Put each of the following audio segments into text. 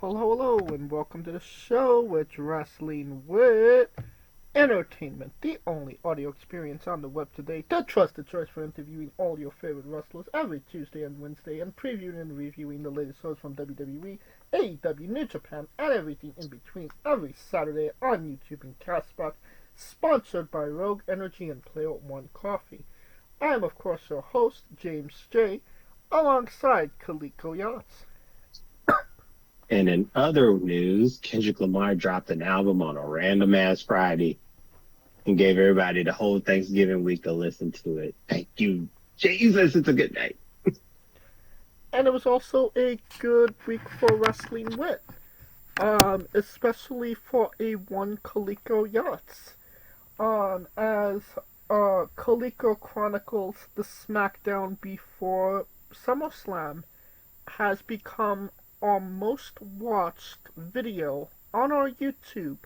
Hello, and welcome to the show, which Wrestling with Entertainment, the only audio experience on the web today, the trusted choice for interviewing all your favorite wrestlers every Tuesday and Wednesday, and previewing and reviewing the latest shows from WWE, AEW, New Japan, and everything in between every Saturday on YouTube and Castbox, sponsored by Rogue Energy and Player One Coffee. I am, of course, your host, James J., alongside Kaliko Yachts. And in other news, Kendrick Lamar dropped an album on a random ass Friday and gave everybody the whole Thanksgiving week to listen to it. Thank you, Jesus. It's a good night. And it was also a good week for Wrestling With, especially for A1 Coleco Yachts. As Coleco chronicles the SmackDown before SummerSlam has become our most watched video on our YouTube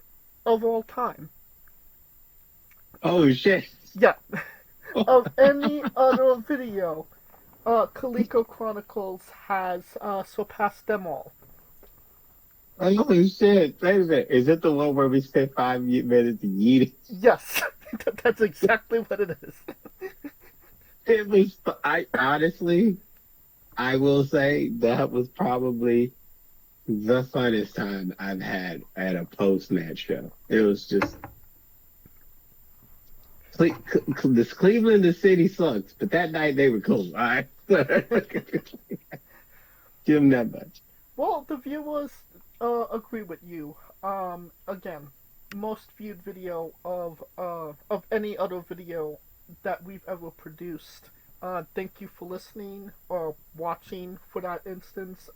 of all time. Oh, shit. Yeah, of any other video, Coleco Chronicles has surpassed them all. Oh, shit. Wait a minute. Is it the one where we spent 5 minutes yeeting? Yes, that's exactly what it is. It was, I will say that was probably the funnest time I've had at a post match show. It was just this Cleveland, the city sucks, but that night they were cool. All right, give them that much. Well, the viewers agree with you. Again, most viewed video of any other video that we've ever produced. Thank you for listening or watching for that instance.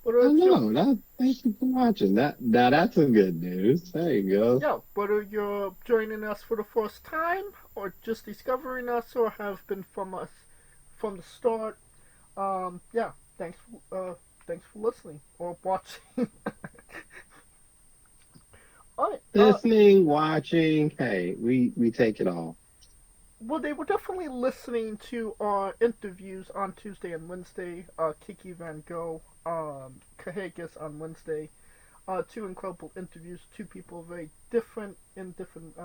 Whether Oh it's your no, thank you for watching. That's some good news. There you go. Yeah, whether you're joining us for the first time or just discovering us or have been from us from the start, yeah, thanks, thanks for listening or watching. All right, Listening, watching, hey, we take it all. well, they were definitely listening to our interviews on Tuesday and Wednesday. Kiki Van Gogh, Cahagas on Wednesday. Two incredible interviews. Two people very different in different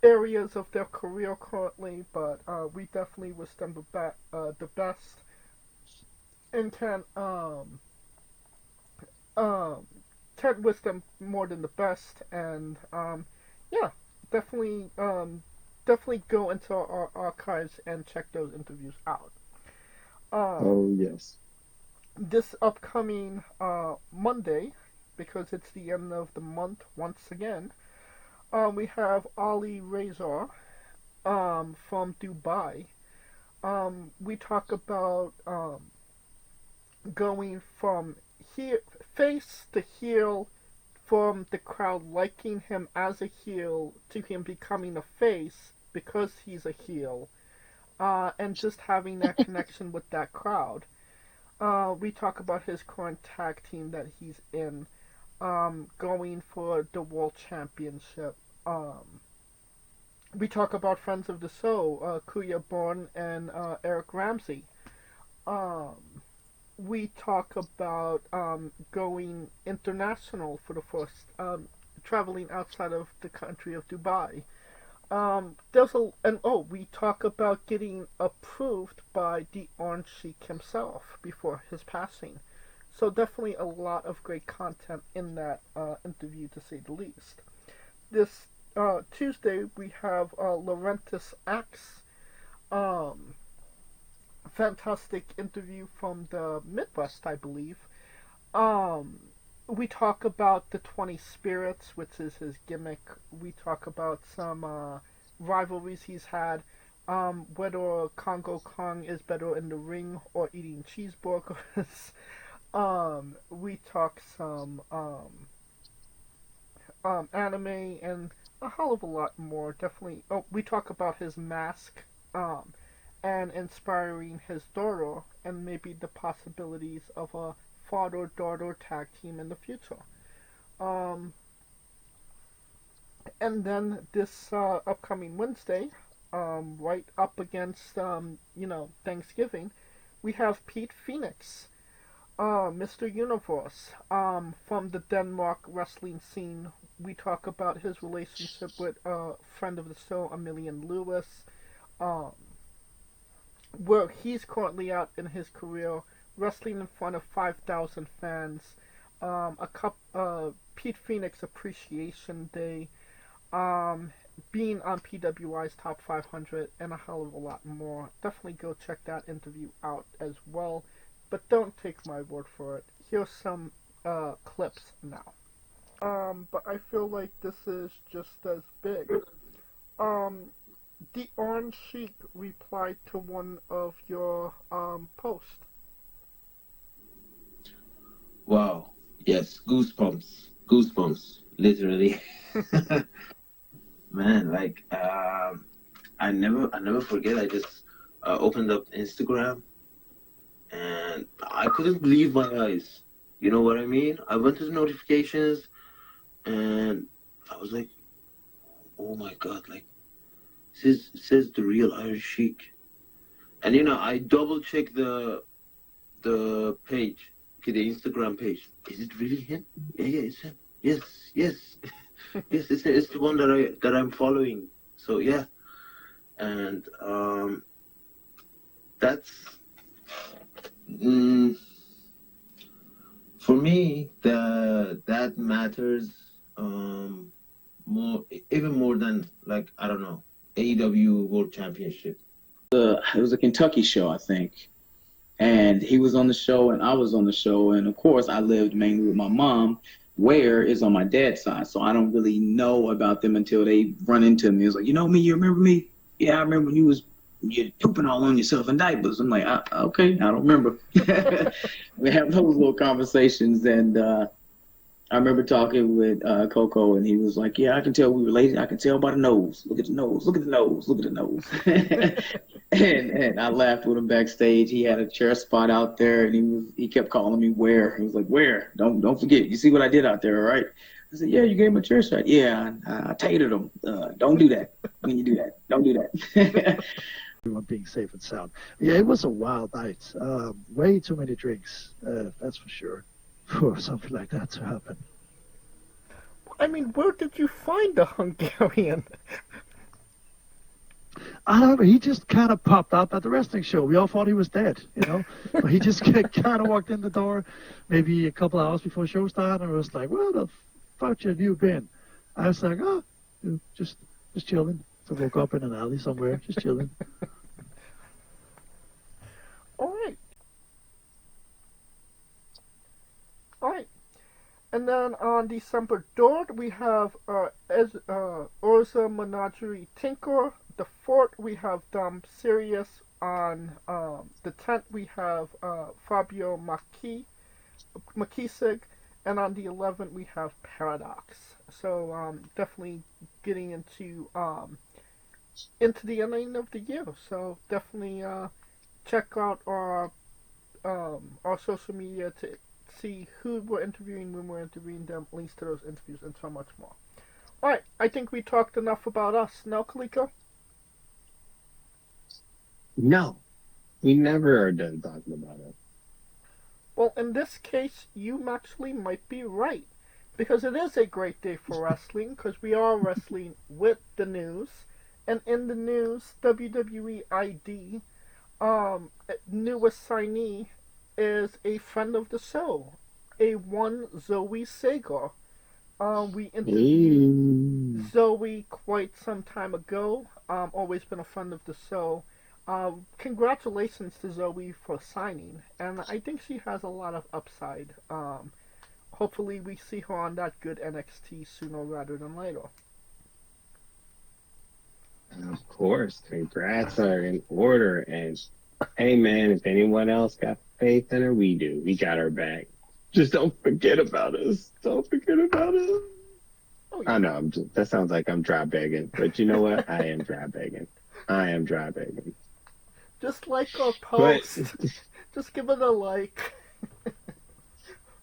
areas of their career currently, but we definitely wish them the best and um, can't wish them more than the best. And yeah, definitely definitely go into our archives and check those interviews out. Um, Oh yes. this upcoming Monday, because it's the end of the month once again, we have Ali Razor from Dubai. We talk about going from heel, face to heel, from the crowd liking him as a heel to him becoming a face because he's a heel, and just having that connection with that crowd. We talk about his current tag team that he's in, going for the world championship. We talk about friends of the show, Kuya Born and Eric Ramsey. Um, we talk about going international for the first, traveling outside of the country of Dubai. We talk about getting approved by the Orange Sheik himself before his passing. So definitely a lot of great content in that interview, to say the least. This Tuesday we have Laurentis Axe. Um, Fantastic interview from the Midwest, I believe. Um, we talk about the 20 Spirits, which is his gimmick. We talk about some rivalries he's had. Whether Congo Kong is better in the ring or eating cheeseburgers. We talk some anime and a hell of a lot more. Definitely. Oh, we talk about his mask. And inspiring his daughter and maybe the possibilities of a father-daughter tag team in the future. Um, and then this upcoming Wednesday, right up against Thanksgiving, we have Pete Phoenix. Mr. Universe, from the Denmark wrestling scene. We talk about his relationship with a friend of the show, Emilian Lewis, um, where he's currently at in his career, wrestling in front of 5,000 fans, Pete Phoenix Appreciation Day, um, being on PWI's Top 500, and a hell of a lot more. Definitely go check that interview out as well. But don't take my word for it. Here's some clips now. But I feel like this is just as big. Um, the Orange Sheik replied to one of your posts. Wow. Yes, goosebumps. Goosebumps. Literally. Man, like I never forget. I just opened up Instagram and I couldn't believe my eyes. You know what I mean? I went to the notifications and I was like, "Oh my God!" Like, says the real Irish Sheik. And I double checked the page, okay, the Instagram page. Is it really him? Yeah, yeah, it's him. Yes, yes, yes. It's the one that I'm following. So yeah, and that's mm, for me. That matters more, even more than, like, I don't know, AEW World Championship. It was a Kentucky show, I think. And he was on the show and I was on the show. And of course, I lived mainly with my mom, where is on my dad's side. So I don't really know about them until they run into me. It's like, you know me, you remember me? Yeah, I remember when you pooping all on yourself in diapers. I'm like, okay, I don't remember. We have those little conversations. And I remember talking with Coco, and he was like, "Yeah, I can tell we related. I can tell by the nose. Look at the nose. Look at the nose. Look at the nose." and I laughed with him backstage. He had a chair spot out there, and he kept calling me Where. He was like, "Where? Don't forget. You see what I did out there, all right?" I said, "Yeah, you gave him a chair shot. Yeah, I tated him. Don't do that. When you do that, don't do that." Everyone being safe and sound. Yeah, it was a wild night. Way too many drinks, that's for sure, for something like that to happen. I mean, where did you find the Hungarian? I don't know. He just kind of popped up at the wrestling show. We all thought he was dead, but he just kind of walked in the door, maybe a couple hours before show started, and was like, "Where the fuck have you been?" I was like, "Oh, just chilling." So woke up in an alley somewhere, just chilling. All right, all right. And then on December 3rd, we have Urza Menagerie Tinker. The 4th, we have Dom Sirius. On the 10th, we have Fabio Makisig. And on the 11th, we have Paradox. So definitely getting into the ending of the year. So definitely check out our social media to see who we're interviewing, when we're interviewing them, links to those interviews, and so much more. Alright, I think we talked enough about us. Now, Kaliko? No, we never are done talking about it. Well, in this case, you actually might be right. Because it is a great day for wrestling, because we are wrestling with the news. And in the news, WWE ID, newest signee is a friend of the show, a one Zoe Sagar. We interviewed Zoe quite some time ago. Always been a friend of the show. Congratulations to Zoe for signing, and I think she has a lot of upside. Hopefully, we see her on that good NXT sooner rather than later. Of course, congrats are in order. And hey, man, if anyone else got faith in her, we do. We got her back. Just don't forget about us. Don't forget about us. Oh, yeah. I know that sounds like I'm dry begging, but you know what? I am dry begging. I am dry begging. Just like our But post. Just give it a like.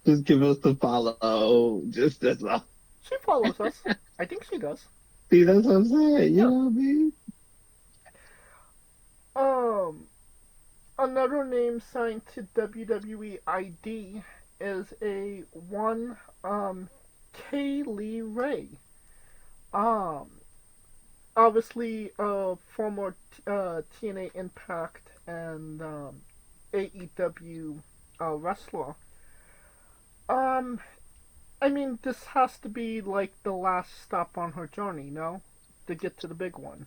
just give us the follow. Just that's all. She follows us. I think she does. See, that's what I'm saying. You Yeah. know what I mean? Um. Another name signed to WWE ID is a one Kaylee Ray. Um, Obviously a former TNA Impact and AEW wrestler. Um, I mean, this has to be like the last stop on her journey, no? To get to the big one.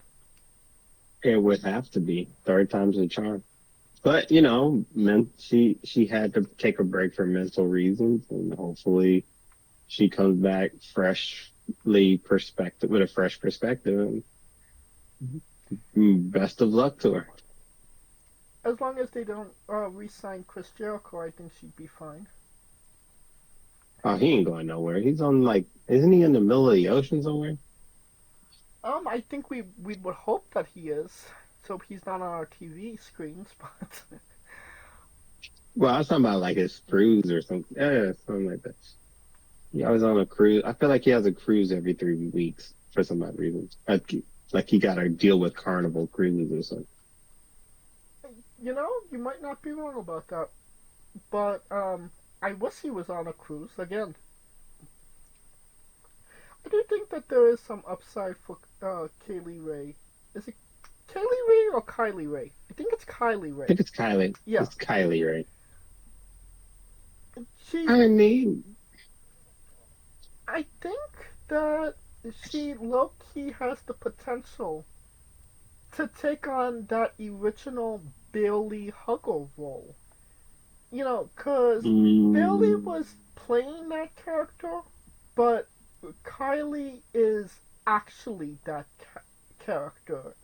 It would have to be third time's a charm. But she had to take a break for mental reasons, and hopefully she comes back with a fresh perspective. And best of luck to her. As long as they don't re-sign Chris Jericho, I think she'd be fine. Oh, he ain't going nowhere. He's on isn't he in the middle of the ocean somewhere? I think we would hope that he is, so he's not on our TV screens. But Well, I was talking about like his cruise or something. Yeah, something like that. Yeah, I was on a cruise. I feel like he has a cruise every 3 weeks for some odd reason. Like he got to deal with Carnival cruises or something. you might not be wrong about that. But I wish he was on a cruise again. I do think that there is some upside for Kaylee Ray. Is it Kaylee Ray or Kylie Ray? I think it's Kylie Ray. I think it's Kylie. Yeah. It's Kylie, right? She, I mean, I think that she low-key has the potential to take on that original Bailey Huggle role. Because Bailey was playing that character, but Kylie is actually that character,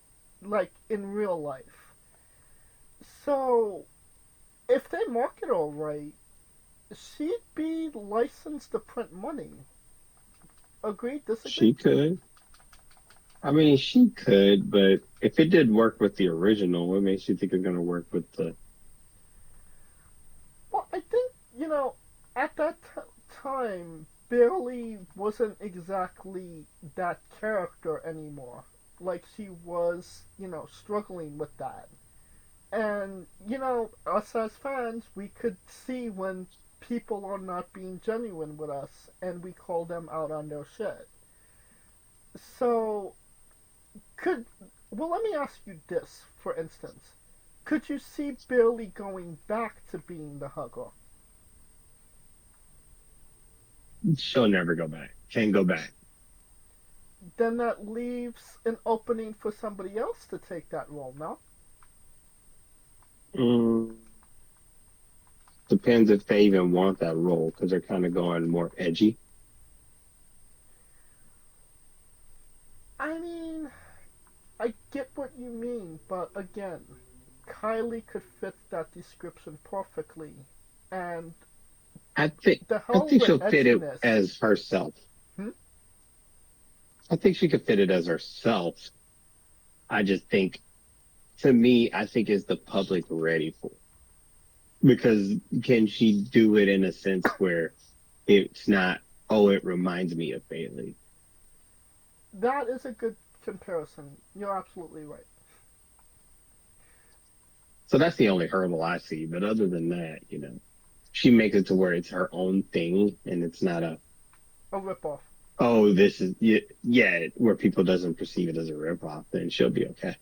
like in real life. So, if they market her right, she'd be licensed to print money. Agreed? Disagree? she could. I mean, she could, but if it did work with the original, what makes you think it's going to work with the... Well, I think, at that time, Bailey wasn't exactly that character anymore. Like, she was, struggling with that. And, us as fans, we could see when people are not being genuine with us, and we call them out on their shit. So, let me ask you this, for instance. Could you see Bailey going back to being the hugger? She'll never go back. Can't go back. Then that leaves an opening for somebody else to take that role, no? Depends if they even want that role, because they're kind of going more edgy. I mean, I get what you mean, but again, Kylie could fit that description perfectly, and I think she'll fit it as herself. I think she could fit it as herself. I just think, to me, I think is the public ready for it? Because can she do it in a sense where it's not, it reminds me of Bailey? That is a good comparison. You're absolutely right. So that's the only hurdle I see. But other than that, she makes it to where it's her own thing and it's not a ripoff. Oh, this is, where people doesn't perceive it as a ripoff, then she'll be okay.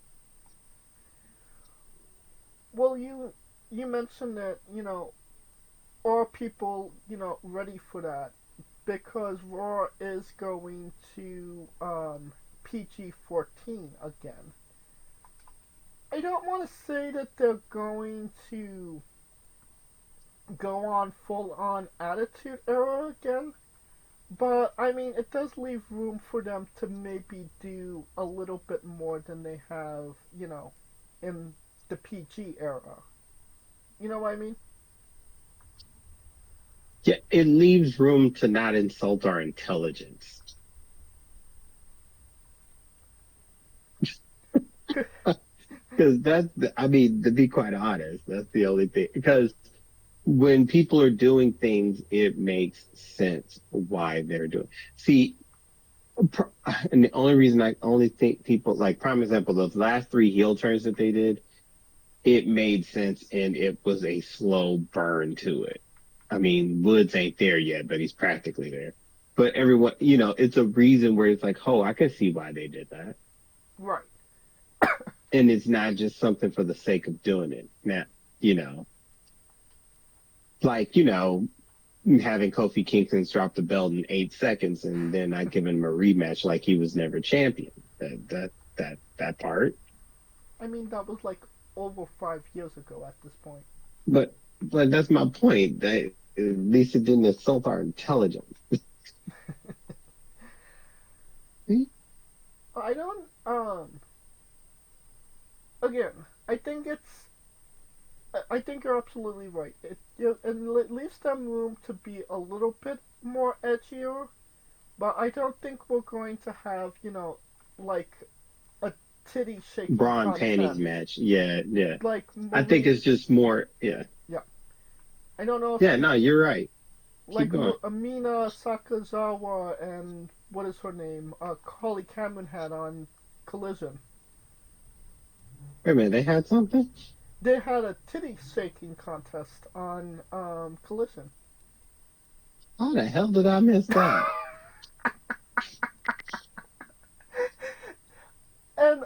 Well, you mentioned that, are people, ready for that? Because Raw is going to PG-14 again. I don't want to say that they're going to go on full-on Attitude Era again, but, I mean, it does leave room for them to maybe do a little bit more than they have, in the PG era. You know what I mean? Yeah, it leaves room to not insult our intelligence. Because to be quite honest, that's the only thing. Because when people are doing things, it makes sense why they're doing. See, and the only reason I only think people, like, prime example, those last 3 heel turns that they did, it made sense and it was a slow burn to it. I mean, Woods ain't there yet, but he's practically there. But everyone, it's a reason where it's like, oh, I can see why they did that. Right. And it's not just something for the sake of doing it. Now, you know, like, having Kofi Kingston drop the belt in 8 seconds and then not giving him a rematch like he was never champion. That part. I mean, that was like over 5 years ago at this point. But that's my point. That at least it didn't insult our intelligence. I don't. Again, I think it's. I think you're absolutely right. It leaves them room to be a little bit more edgier, but I don't think we're going to have, like a titty shaking Bra and contest. panties match. Yeah, yeah. Like I think it's just more. Yeah. Yeah. I don't know if Yeah. No, you're right. like Keep going. Amina Sakazawa and what is her name? Holly Cameron had on Collision. Wait a minute. They had something. They had a titty shaking contest on Collision. How the hell did I miss that? And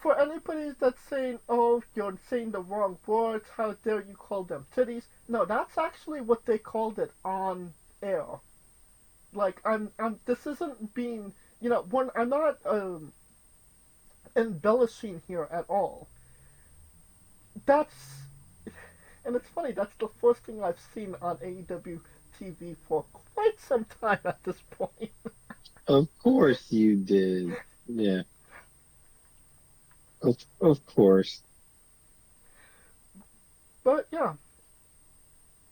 for anybody that's saying, "Oh, you're saying the wrong words. How dare you call them titties?" No, that's actually what they called it on air. Like, this isn't being, when I'm not embellishing here at all. That's, and it's funny. That's the first thing I've seen on AEW TV for quite some time at this point. Of course you did. Yeah. Of course. But yeah,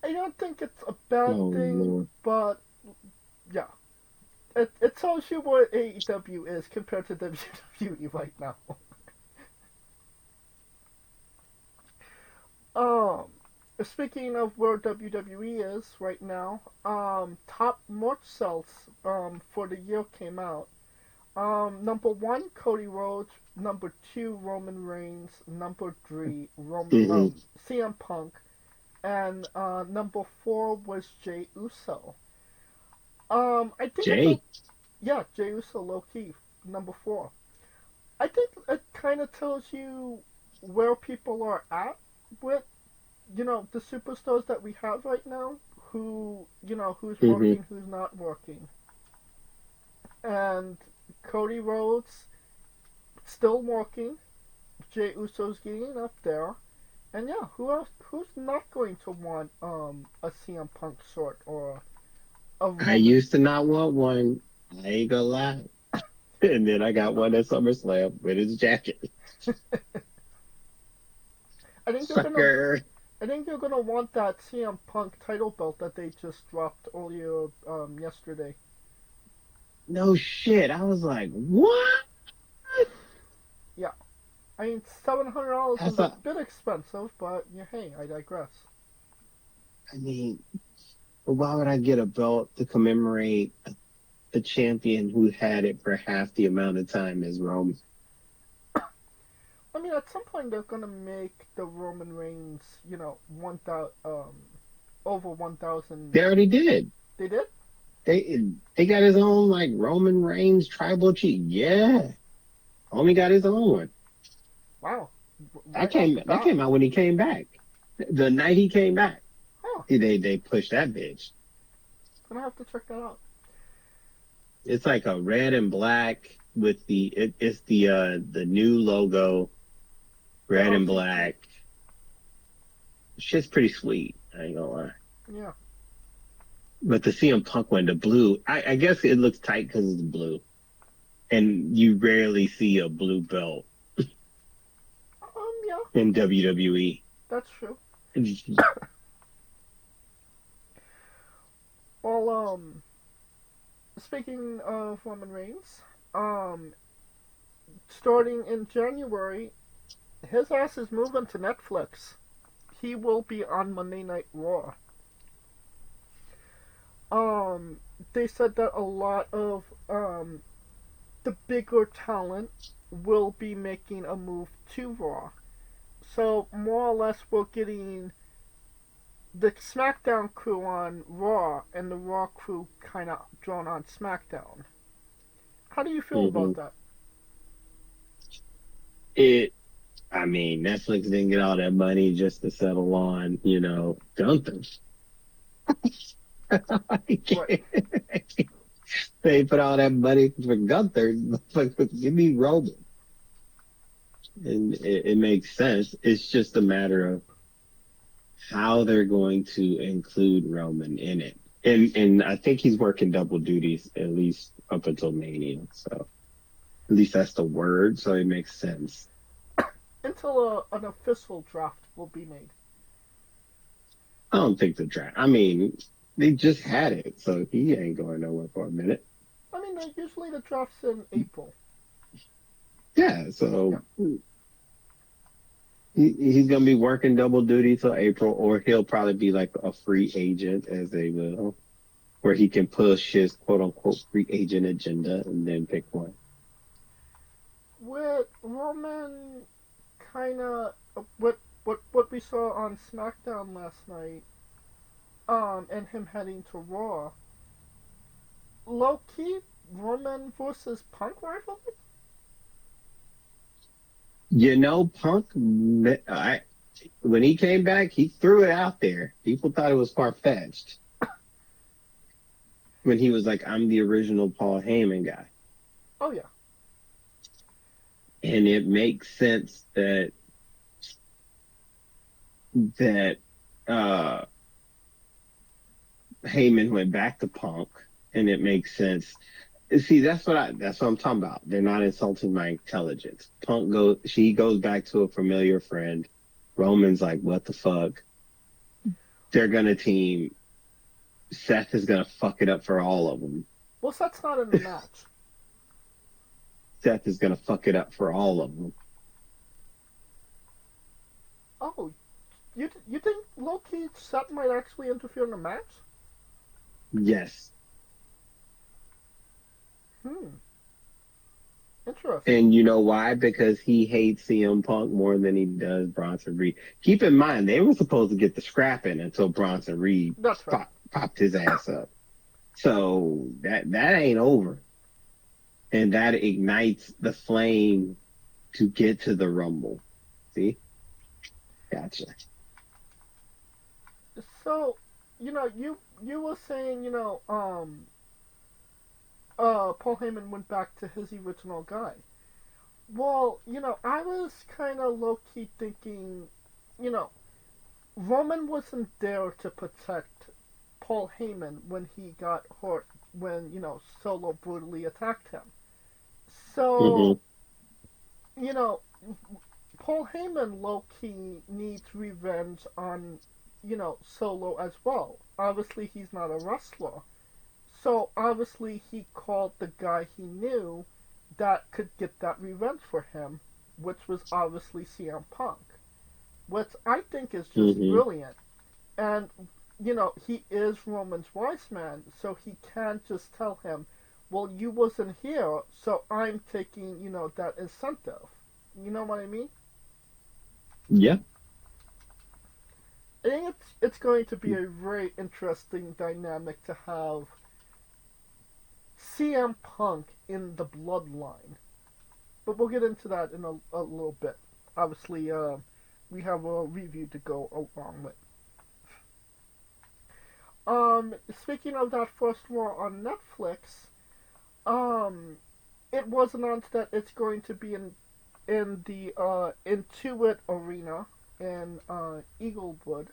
I don't think it's a bad thing. Lord. But yeah, it tells you what AEW is compared to WWE right now. um, Speaking of where WWE is right now, top merch sales for the year came out. Number one, Cody Rhodes. Number two, Roman Reigns. Number three, CM Punk. And number four was Jey Uso. I think Jay. yeah, Jey Uso, low key, number four. I think it kind of tells you where people are at with, the superstars that we have right now. Who's working, who's not working. And Cody Rhodes still working. Jey Uso's getting up there. And yeah, who else? Who's not going to want a CM Punk short or a Roman? I used to not want one. I ain't gonna lie. And then I got one at SummerSlam with his jacket. I think Sucker. I think you're gonna want that CM Punk title belt that they just dropped earlier yesterday. No shit. I was like, what? Yeah, I mean $700 is a bit expensive, but yeah, hey, I digress. I mean, why would I get a belt to commemorate a champion who had it for half the amount of time as Roman? I mean, at some point they're gonna make the Roman Reigns, 1,000 over 1,000. They already did. They did? They got his own like Roman Reigns tribal chief. Yeah, homie got his own one. Wow. That came out when he came back. The night he came back. Huh. They pushed that bitch. Gonna have to check that out. It's like a red and black with it's the new logo, red and black. Shit's pretty sweet. I ain't gonna lie. Yeah. But the CM Punk one, the blue, I guess it looks tight because it's blue, and you rarely see a blue belt. Yeah. In WWE. That's true. Well, speaking of Roman Reigns, starting in January, his ass is moving to Netflix. He will be on Monday Night Raw. They said that a lot of the bigger talent will be making a move to Raw. So more or less, we're getting the SmackDown crew on Raw and the Raw crew kind of drawn on SmackDown. How do you feel hmm about that? It. I mean, Netflix didn't get all that money just to settle on, Gunther. Right. They put all that money for Gunther. Like, give me Roman, and it makes sense. It's just a matter of how they're going to include Roman in it. And I think he's working double duties at least up until Mania. So at least that's the word. So it makes sense. Until an official draft will be made. I don't think the draft. I mean, they just had it, so he ain't going nowhere for a minute. I mean, usually the draft's in April. Yeah, Yeah. so he's gonna be working double duty till April, or he'll probably be like a free agent, as they will, where he can push his quote unquote free agent agenda and then pick one. With Roman, kind of what we saw on SmackDown last night, and him heading to Raw. Low key, Roman versus Punk rivalry. Punk, when he came back, he threw it out there. People thought it was far fetched when he was like, "I'm the original Paul Heyman guy," Oh yeah. and it makes sense that uh, Heyman went back to Punk, and it makes sense. See, that's what I'm talking about. They're not insulting my intelligence. She goes back to a familiar friend. Roman's like, what the fuck? They're gonna team. Seth is gonna fuck it up for all of them. Well, Seth's not in the match. Seth is gonna fuck it up for all of them. Oh, you think low key Seth might actually interfere in the match? Yes. Hmm. Interesting. And you know why? Because he hates CM Punk more than he does Bronson Reed. Keep in mind, they were supposed to get the scrapping until Bronson Reed That's right. popped his ass up. So that ain't over. And that ignites the flame to get to the Rumble. See? Gotcha. So, you were saying, Paul Heyman went back to his original guy. Well, I was kind of low key thinking, you know, Roman wasn't there to protect Paul Heyman when he got hurt when, Solo brutally attacked him. hmm So, you know, Paul Heyman low key needs revenge on, Solo as well. Obviously, he's not a wrestler. So, obviously, he called the guy he knew that could get that revenge for him, which was obviously CM Punk, which I think is just hmm brilliant. And, he is Roman's wise man, so he can't just tell him, well, you wasn't here, so I'm taking, that incentive. You know what I mean? Yeah. I think it's going to be a very interesting dynamic to have CM Punk in the bloodline. But we'll get into that in a little bit. Obviously, we have a review to go along with. Speaking of that first Raw on Netflix, um, it was announced that it's going to be in the Intuit Arena in Eaglewood,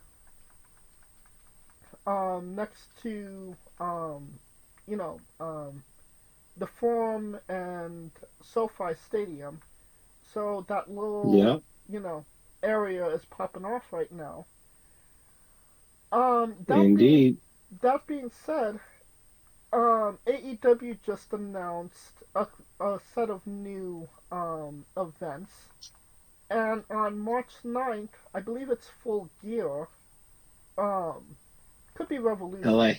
next to you know the Forum and SoFi Stadium. So that little Yeah. you know area is popping off right now. Um, that being Indeed. that being said, AEW just announced a set of new events, and on March 9th, I believe it's Full Gear. Um, could be Revolution. LA.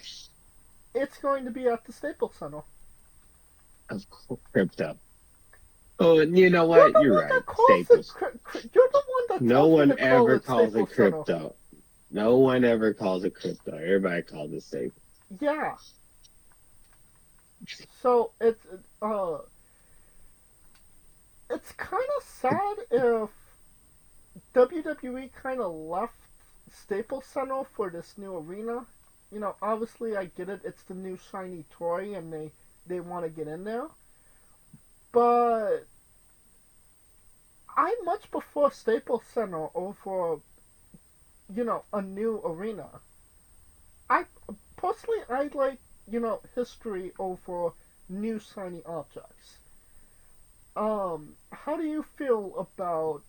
It's going to be at the Staples Center. Of course. Crypto. Oh, and you know You're what? the You're one right. that calls it. Staples. You're the one that No tells me one to call ever it calls it Staples Center. crypto. No one ever calls it crypto. Everybody calls it Staples. Yeah. So it's kind of sad if WWE kind of left Staples Center for this new arena. You know, obviously I get it. It's the new shiny toy, and they want to get in there. But I much prefer Staples Center over a new arena. I personally I like history over new shiny objects. How do you feel about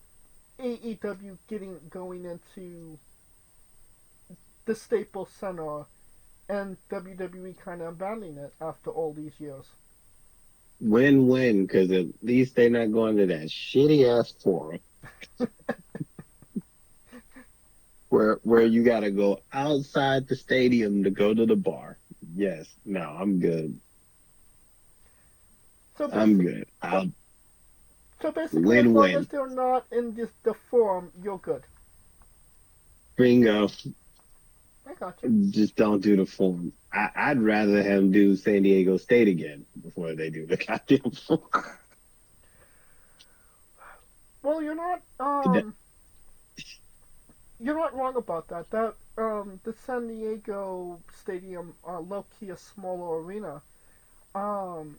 AEW going into the Staples Center and WWE kind of abandoning it after all these years? Win-win, because at least they're not going to that shitty ass forum where you got to go outside the stadium to go to the bar. Yes, no, I'm good. So I'm basic, good. I'll so basically, as long as win-win. they're not in the forum, you're good. Bingo. I got you. Just don't do the forum. I'd rather have them do San Diego State again before they do the goddamn forum. Well, you're not wrong about that. The San Diego Stadium, low key a smaller arena. Um,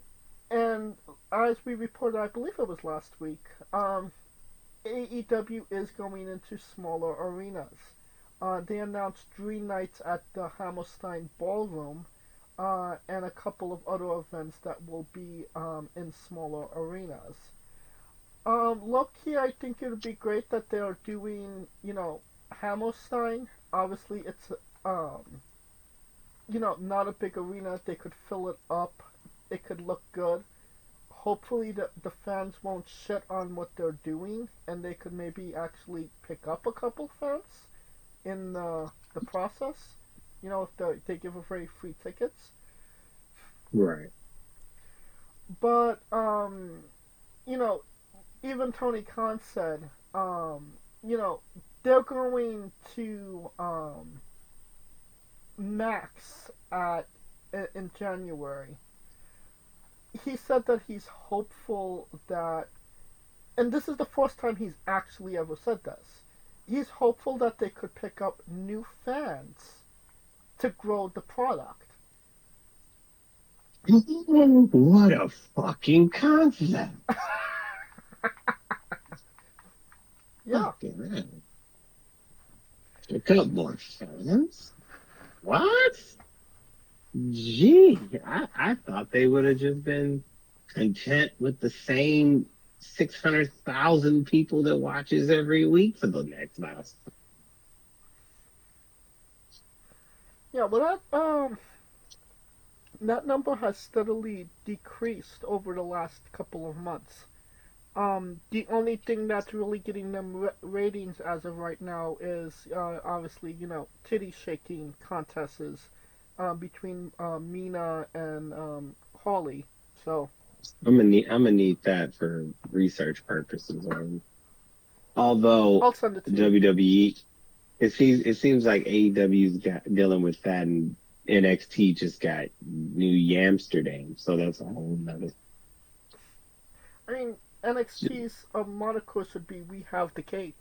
and as we reported, I believe it was last week, AEW is going into smaller arenas. They announced 3 nights at the Hammerstein Ballroom, and a couple of other events that will be in smaller arenas. Low key, I think it would be great that they are doing, Hammerstein. Obviously, it's not a big arena. They could fill it up. It could look good. Hopefully, the fans won't shit on what they're doing, and they could maybe actually pick up a couple fans in the process. If they give away free tickets. Right. But you know, even Tony Khan said, they're going to max at in January. He said that he's hopeful that, and this is the first time he's actually ever said this. He's hopeful that they could pick up new fans to grow the product. What a fucking concept. Yeah. Fucking hell. Pick up more fans? What? Gee, I thought they would have just been content with the same 600,000 people that watches every week for the next mouse. Yeah, well that number has steadily decreased over the last couple of months. The only thing that's really getting them ratings as of right now is obviously titty shaking contests between Mina and Holly. So I'm gonna need that for research purposes. Although I'll send it to you. WWE, it seems like AEW's dealing with that, and NXT just got New Amsterdam, so that's a whole nother. I mean, NXT's moniker should be "We have the cake,"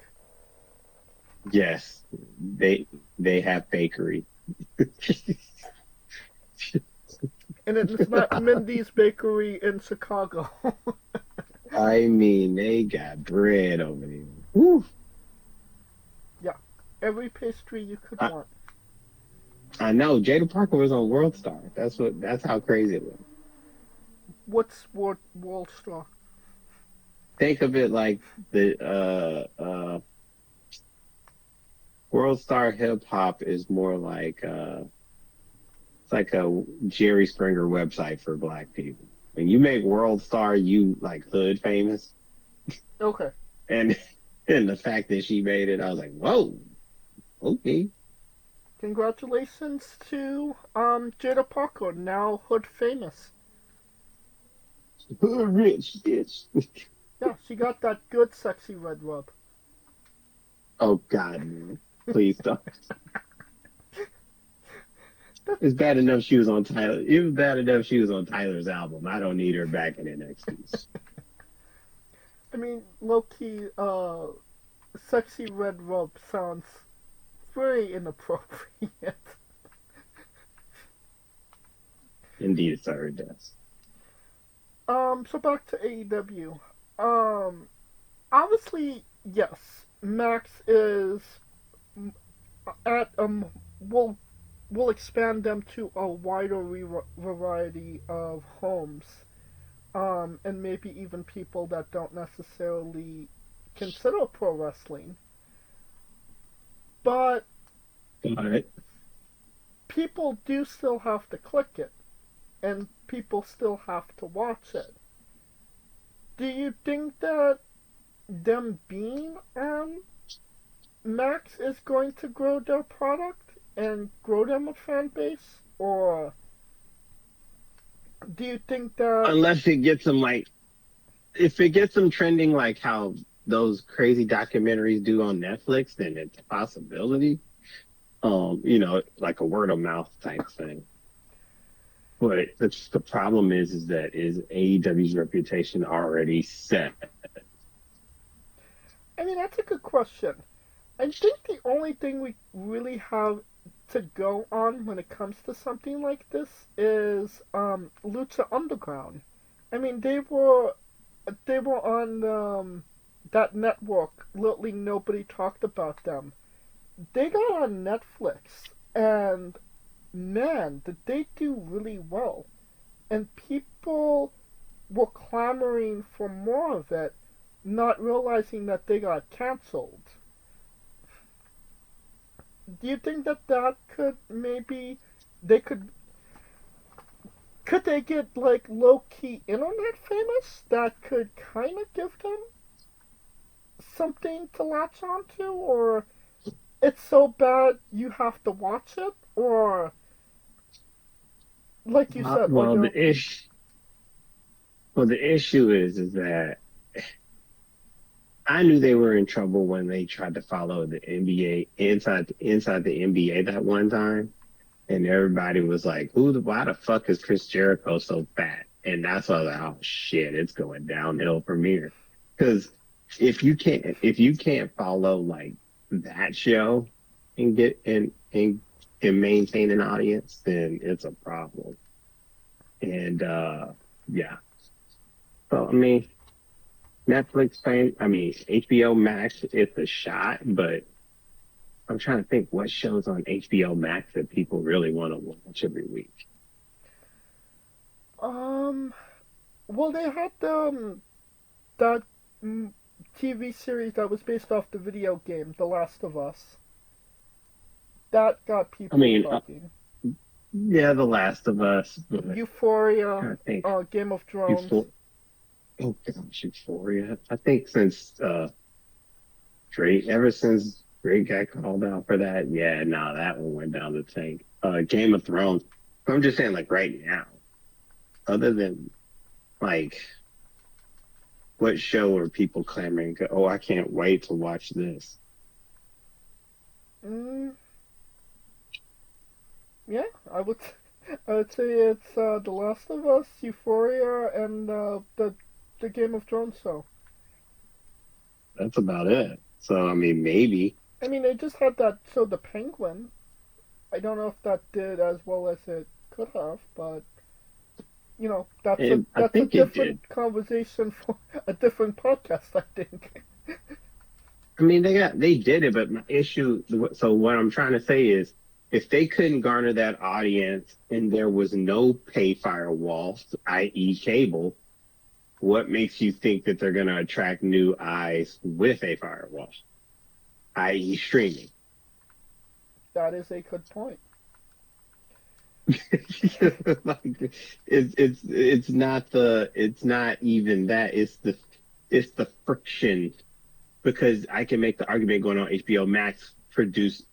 Yes, they have bakery. and it's not Mindy's Bakery in Chicago. I mean, they got bread over there. Woo. Yeah, every pastry you could I, want. I know Jada Parker was on World Star. That's how crazy it was. What's World Star? Think of it like the World Star Hip Hop is more like it's like a Jerry Springer website for black people. When you make World Star, you like hood famous, Okay. and and the fact that she made it, I was like, whoa, okay. Congratulations to Jada Parker, now hood famous. Rich bitch. Yeah, she got that good, sexy red rub. Oh God, man. Please don't. It's bad enough she was on Tyler. It was bad enough she was on Tyler's album. I don't need her back in NXT. I mean, low key, sexy red rub sounds very inappropriate. Indeed, it's her death. So back to AEW. Obviously, yes, Max is at will expand them to a wider variety of homes, and maybe even people that don't necessarily consider pro wrestling. But But people do still have to click it, and people still have to watch it. Do you think that them being on Max is going to grow their product and grow them a fan base, or do you think that unless it gets them like, if it gets them trending like how those crazy documentaries do on Netflix, then it's a possibility. Like a word of mouth type thing. But the problem is that is AEW's reputation already set? I mean, that's a good question. I think the only thing we really have to go on when it comes to something like this is Lucha Underground. I mean, they were on that network. Literally nobody talked about them. They got on Netflix, and man, did they do really well. And people were clamoring for more of it, not realizing that they got canceled. Do you think that could maybe they could they get like low key internet famous that could kind of give them something to latch onto, or it's so bad you have to watch it, or like you said, or Well, you're the issue is that I knew they were in trouble when they tried to follow the NBA inside the NBA that one time, and everybody was like, why the fuck is Chris Jericho so fat?" And that's why I was like, "Oh shit, it's going downhill from here." Because if you can't follow like that show and get and maintain an audience, then it's a problem. And yeah, so I mean, HBO Max, it's a shot, but I'm trying to think what shows on HBO Max that people really want to watch every week. um well, they had that TV series that was based off the video game The Last of Us. That got I people mean, talking. yeah, The Last of Us, but I'm Euphoria, trying to think. Game of Thrones. Euphor- oh gosh, Euphoria. I think since Drake, ever since Drake got called out for that, yeah, no, that one went down the tank. Game of Thrones. I'm just saying, like right now, other than like what show are people clamoring? Oh, I can't wait to watch this. Mm, yeah, I would say it's The Last of Us, Euphoria, and the Game of Thrones show. That's about it. So I mean, maybe. I mean, they just had that show, The Penguin. I don't know if that did as well as it could have, but that's a And I that's a think it did. different conversation for a different podcast, I think. I mean, they did it, but my issue. So what I'm trying to say is, if they couldn't garner that audience and there was no pay firewall, i.e., cable, what makes you think that they're going to attract new eyes with a firewall, i.e., streaming? That is a good point. Like, it's not even that. It's the friction, because I can make the argument going on HBO Max produces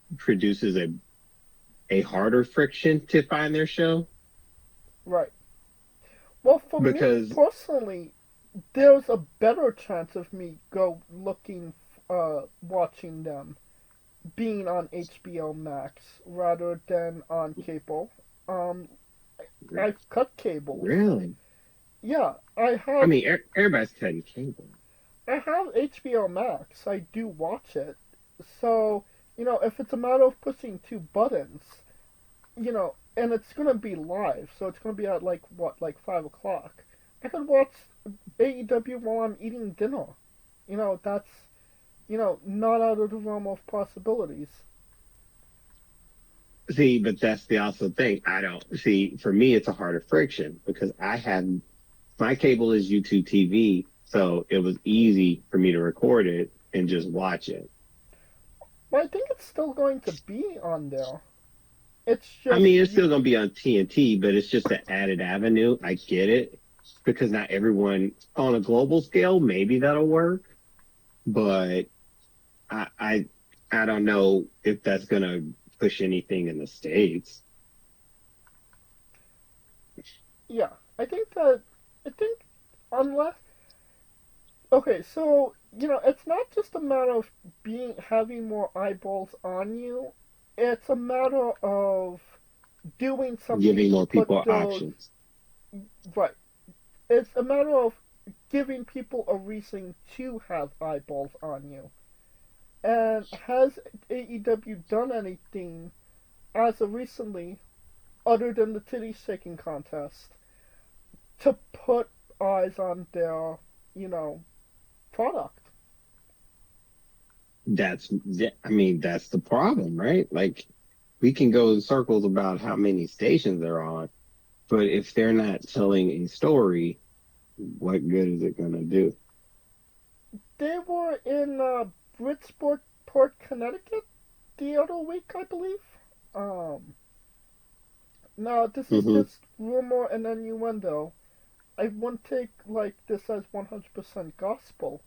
a harder friction to find their show, Right. Well, for me because personally, there's a better chance of me watching them being on HBO Max rather than on cable. Um, I've cut cables. Really? Yeah, I mean, everybody's cutting cable. I have HBO Max. I do watch it. So, if it's a matter of pushing two buttons, and it's gonna be live, so it's gonna be at like what, like 5 o'clock. I could watch AEW while I'm eating dinner. That's not out of the realm of possibilities. See, but that's the also thing. I don't see. For me, it's a harder friction because I have my cable is YouTube TV, so it was easy for me to record it and just watch it. But I think it's still going to be on there. It's I just mean, it's you. still going to be on TNT, but it's just an added avenue. I get it because not everyone on a global scale, maybe that'll work, but I, I, I don't know if that's going to push anything in the States. Yeah, I think unless okay, so it's not just a matter of being having more eyeballs on you. It's a matter of doing something Giving to more put people those options. right. It's a matter of giving people a reason to have eyeballs on you. And has AEW done anything as of recently, other than the titty shaking contest, to put eyes on their, you know, product? I mean, that's the problem, right? Like, we can go in circles about how many stations they're on, but if they're not telling a story, what good is it going to do? They were in Bridgeport, Port, Connecticut the other week, I believe. Um, Now this is Hmm. just rumor and innuendo. I wouldn't take like this as 100% gospel,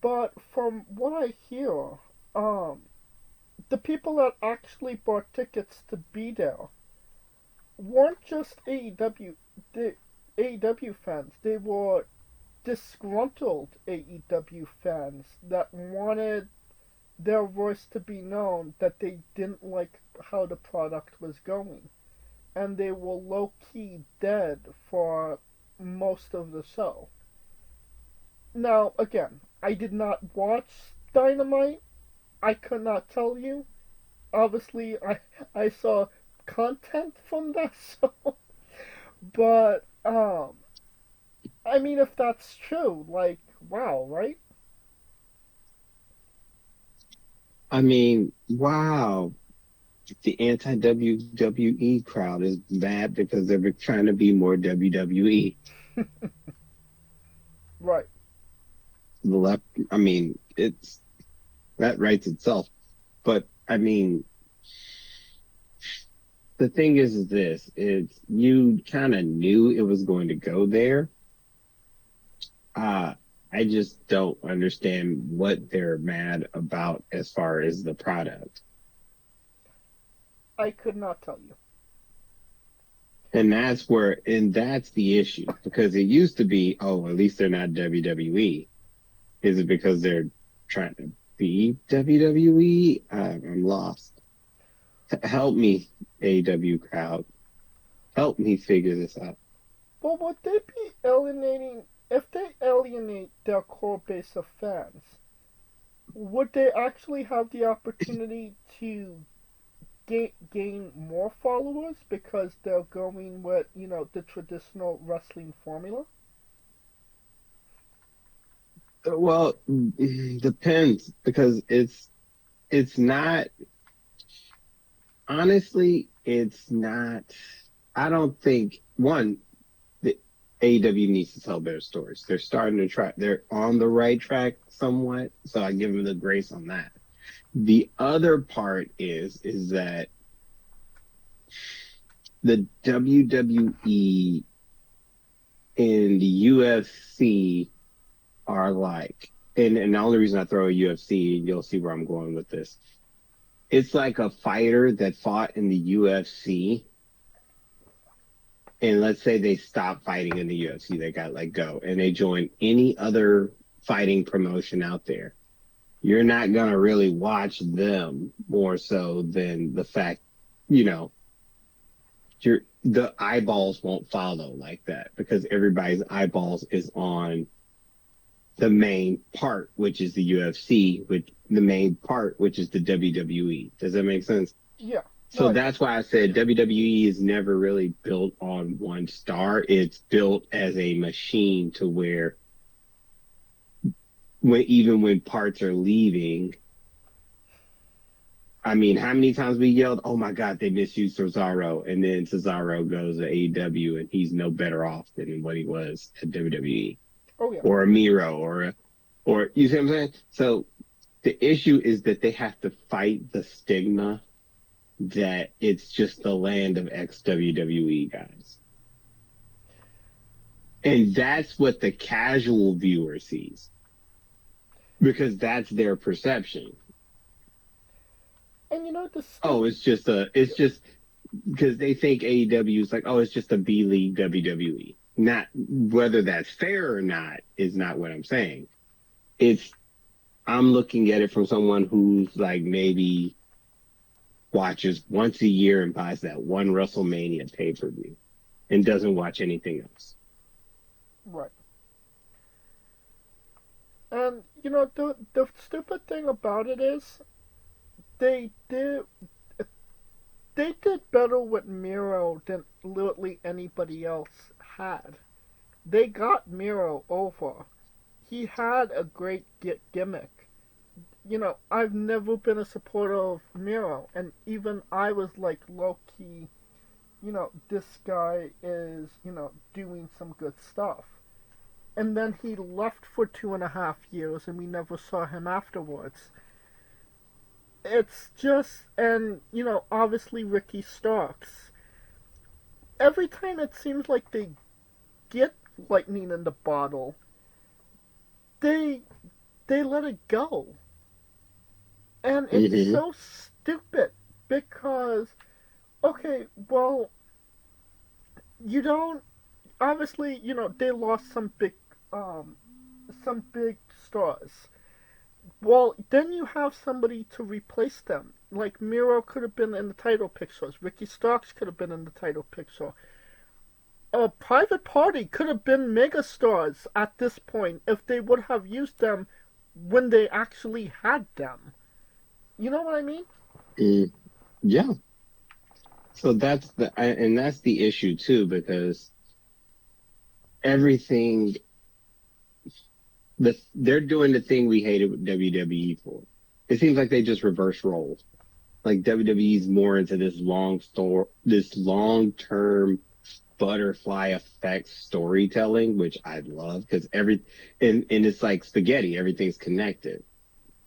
but from what I hear, um, the people that actually bought tickets to be there weren't just the AEW fans. They were disgruntled AEW fans that wanted their voice to be known that they didn't like how the product was going. And they were low key dead for most of the show. Now, again, I did not watch Dynamite. I could not tell you. Obviously, I saw content from that show, but I mean, if that's true, like, wow, right? I mean, wow. The anti WWE crowd is mad because they're trying to be more WWE. Right. The left, I mean, it's that writes itself. But I mean, the thing is this: it's you kind of knew it was going to go there. Uh, I just don't understand what they're mad about as far as the product. I could not tell you. And that's the issue because it used to be, oh, at least they're not WWE. Is it because they're trying to be WWE? I'm lost. Help me, AW crowd. Help me figure this out. But would they be alienating, if they alienate their core base of fans, would they actually have the opportunity to gain more followers because they're going with, the traditional wrestling formula? Well, depends because it's not honestly, it's not. I don't think one the AEW needs to tell better stories. They're starting to try. They're on the right track somewhat, so I give them the grace on that. The other part is that the WWE and the UFC are like, and the only reason I throw a UFC, you'll see where I'm going with this. It's like a fighter that fought in the UFC and let's say they stop fighting in the UFC, they got let go, and they join any other fighting promotion out there, you're not gonna really watch them more so than the fact, you know, the eyeballs won't follow like that because everybody's eyeballs is on the main part, which is the UFC, which the main part, which is the WWE. Does that make sense? Yeah. No, So that's why I said WWE is never really built on one star. It's built as a machine to where even when parts are leaving, I mean, how many times we yelled, "Oh my God, they misused Cesaro," and then Cesaro goes to AEW and he's no better off than what he was at WWE, Oh yeah. or a Miro, or you see what I'm saying? So the issue is that they have to fight the stigma that it's just the land of ex WWE guys. And that's what the casual viewer sees because that's their perception. And you know the Oh, it's just because they think AEW is like, oh, it's just a B League WWE. Not whether that's fair or not is not what I'm saying. I'm looking at it from someone who's like maybe watches once a year and buys that one WrestleMania pay-per-view and doesn't watch anything else. right. And you know the stupid thing about it is they did they did better with Miro than literally anybody else had. They got Miro over. He had a great gimmick. You know, I've never been a supporter of Miro, and even I was like low key, you know, this guy is, you know, doing some good stuff. And then he left for 2.5 years, and we never saw him afterwards. It's just, and, you know, obviously Ricky Starks. Every time it seems like they get lightning in the bottle, they they let it go. And it's Mm-hmm. so stupid because okay, well, you don't obviously, you know, they lost um some big stars. Well, then you have somebody to replace them. Like Miro could have been in the title pictures. Ricky Starks could have been in the title picture. A Private Party could have been megastars at this point if they would have used them when they actually had them. You know what I mean? Mm, yeah. So and that's the issue too, because everything, they're doing the thing we hated with WWE for. It seems like they just reverse roles. Like WWE's more into this long term butterfly effect storytelling, which I love because and it's like spaghetti, everything's connected.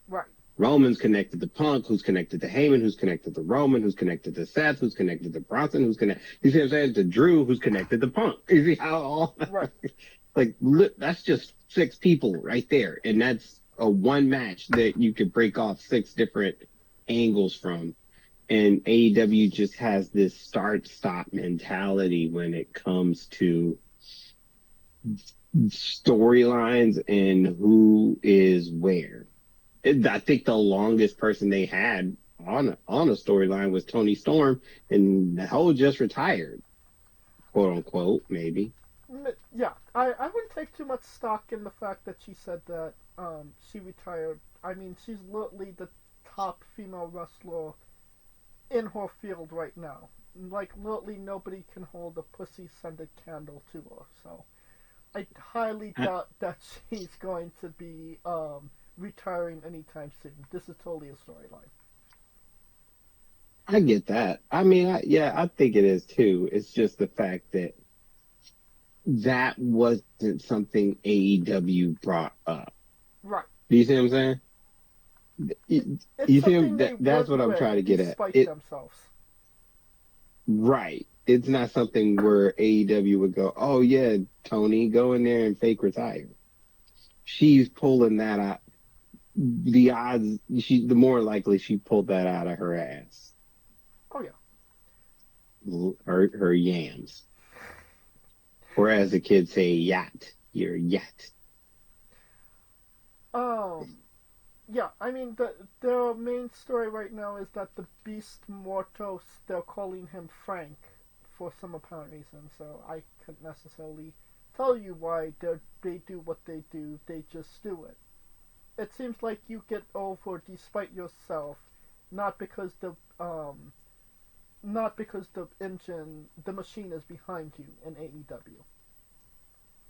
Right. Roman's connected to Punk, who's connected to Heyman, who's connected to Roman, who's connected to Seth, who's connected to Bronson, you see what I'm saying? To Drew, who's connected to Punk. You see how all, Right. like, look, that's just 6 people right there. And that's a one match that you could break off 6 different angles from. And AEW just has this start stop mentality when it comes to storylines and who is where. I think the longest person they had on a storyline was Tony Storm, and the whole just retired, quote unquote, maybe. Yeah, I wouldn't take too much stock in the fact that she said that she retired. I mean, she's literally the top female wrestler in her field right now. Like, literally nobody can hold a pussy-scented candle to her. So I highly I, doubt that she's going to be retiring anytime soon. This is totally a storyline. I get that. I mean, yeah, I think it is too. It's just the fact that that wasn't something AEW brought up. Right. Do you see what I'm saying? It's You see, something they that's went what I'm with trying to get at. despite themselves. Right. It's not something where AEW would go, oh yeah, Tony, go in there and fake retire. She's pulling that out. The odds, the more likely she pulled that out of her ass. Oh yeah. Her yams. Or as the kids say, yacht. You're a yacht. Um, yeah, I mean the main story right now is that the Beast Mortos, they're calling him Frank for some apparent reason. So I couldn't necessarily tell you why they do what they do. They just do it. It seems like you get over despite yourself, not because the engine, the machine is behind you in AEW.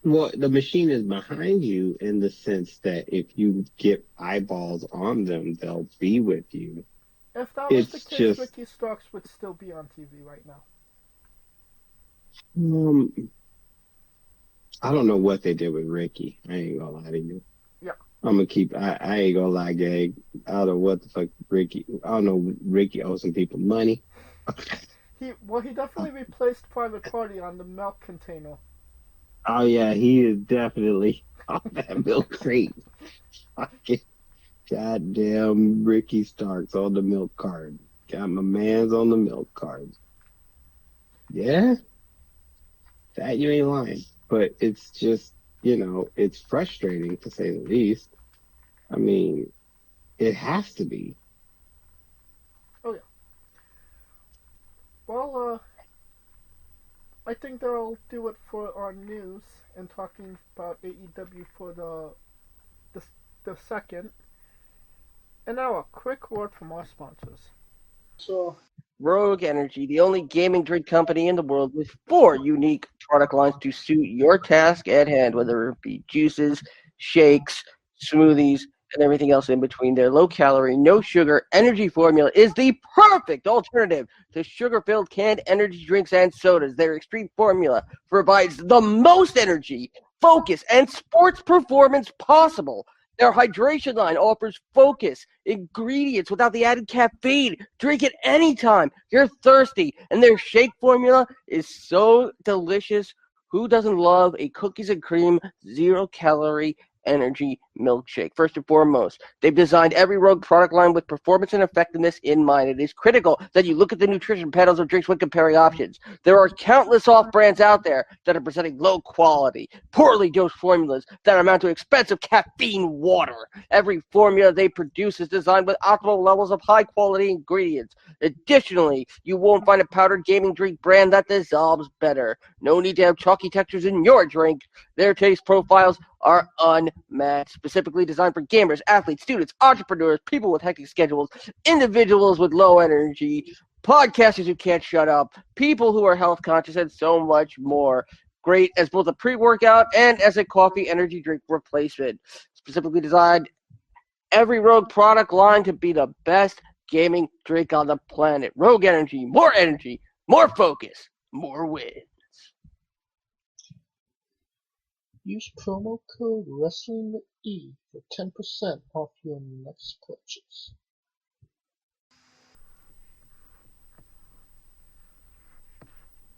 Well, the machine is behind you in the sense that if you get eyeballs on them, they'll be with you. If that was the It's case, just, Ricky Starks would still be on TV right now. um, I don't know what they did with Ricky. I ain't gonna lie to you. Yeah. I ain't gonna lie, gang. I don't know what the fuck Ricky, I don't know, Ricky owes some people money. He definitely replaced Private Party on the milk container. Oh yeah, he is definitely off that milk crate. Fucking goddamn Ricky Starks on the milk card. Got my man's on the milk card. Yeah, that you ain't lying. But it's just, it's frustrating to say the least. I mean, it has to be. Oh yeah. Well, I think that'll do it for our news and talking about AEW for the the second. And now a quick word from our sponsors. So Rogue Energy, the only gaming drink company in the world with 4 unique product lines to suit your task at hand, whether it be juices, shakes, smoothies, and everything else in between. Their low calorie, no sugar energy formula is the perfect alternative to sugar filled canned energy drinks and sodas. Their extreme formula provides the most energy, focus, and sports performance possible. Their hydration line offers focus, ingredients without the added caffeine. Drink it anytime you're thirsty. And their shake formula is so delicious. Who doesn't love a cookies and cream, 0 calorie energy milkshake? First and foremost, they've designed every Rogue product line with performance and effectiveness in mind. It is critical that you look at the nutrition panels of drinks when comparing options. There are countless off brands out there that are presenting low quality, poorly dosed formulas that amount to expensive caffeine water. Every formula they produce is designed with optimal levels of high quality ingredients. Additionally, you won't find a powdered gaming drink brand that dissolves better. No need to have chalky textures in your drink. Their taste profiles are unmatched, specifically designed for gamers, athletes, students, entrepreneurs, people with hectic schedules, individuals with low energy, podcasters who can't shut up, people who are health conscious, and so much more. Great as both a pre-workout and as a coffee energy drink replacement. Specifically designed every Rogue product line to be the best gaming drink on the planet. Rogue energy, more focus, more win. use promo code WRESTLINGWITHE for 10% off your next purchase.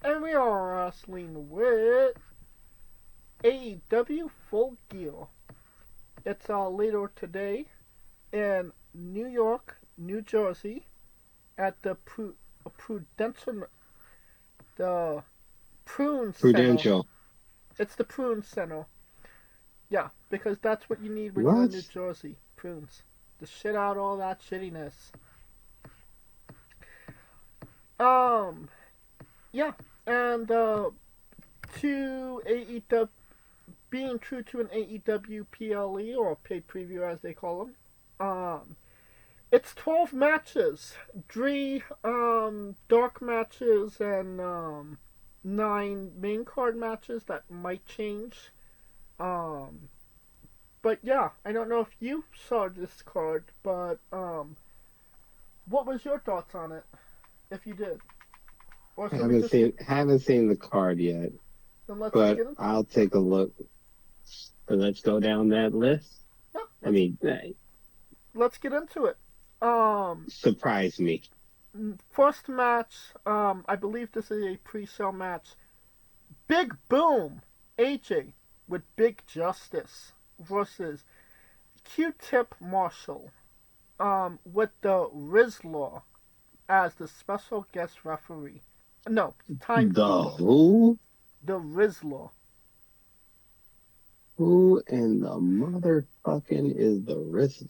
And we are wrestling with AEW Full Gear. It's later today in New York, New Jersey, at the Prudential, the Prune Center. Prudential. It's the Prune Center. Yeah, because that's what you need when What? you're in New Jersey. Prunes. To shit out all that shittiness. Yeah, and to AEW, being true to an AEW PLE or paid preview as they call them, it's 12 matches, 3 dark matches and 9 main card matches that might change. But yeah, I don't know if you saw this card, but what was your thoughts on it? If you did, or should we just Haven't seen the card yet, then let's but get into I'll take a look. Let's go down that list. yeah, I mean, let's get into it. surprise me. First match, I believe this is a pre-show match. Big Boom, AJ with Big Justice versus Q-Tip Marshall, with the Rizzler as the special guest referee. No, The timekeeper. who? the Rizzler. Who in the motherfucking is the risk?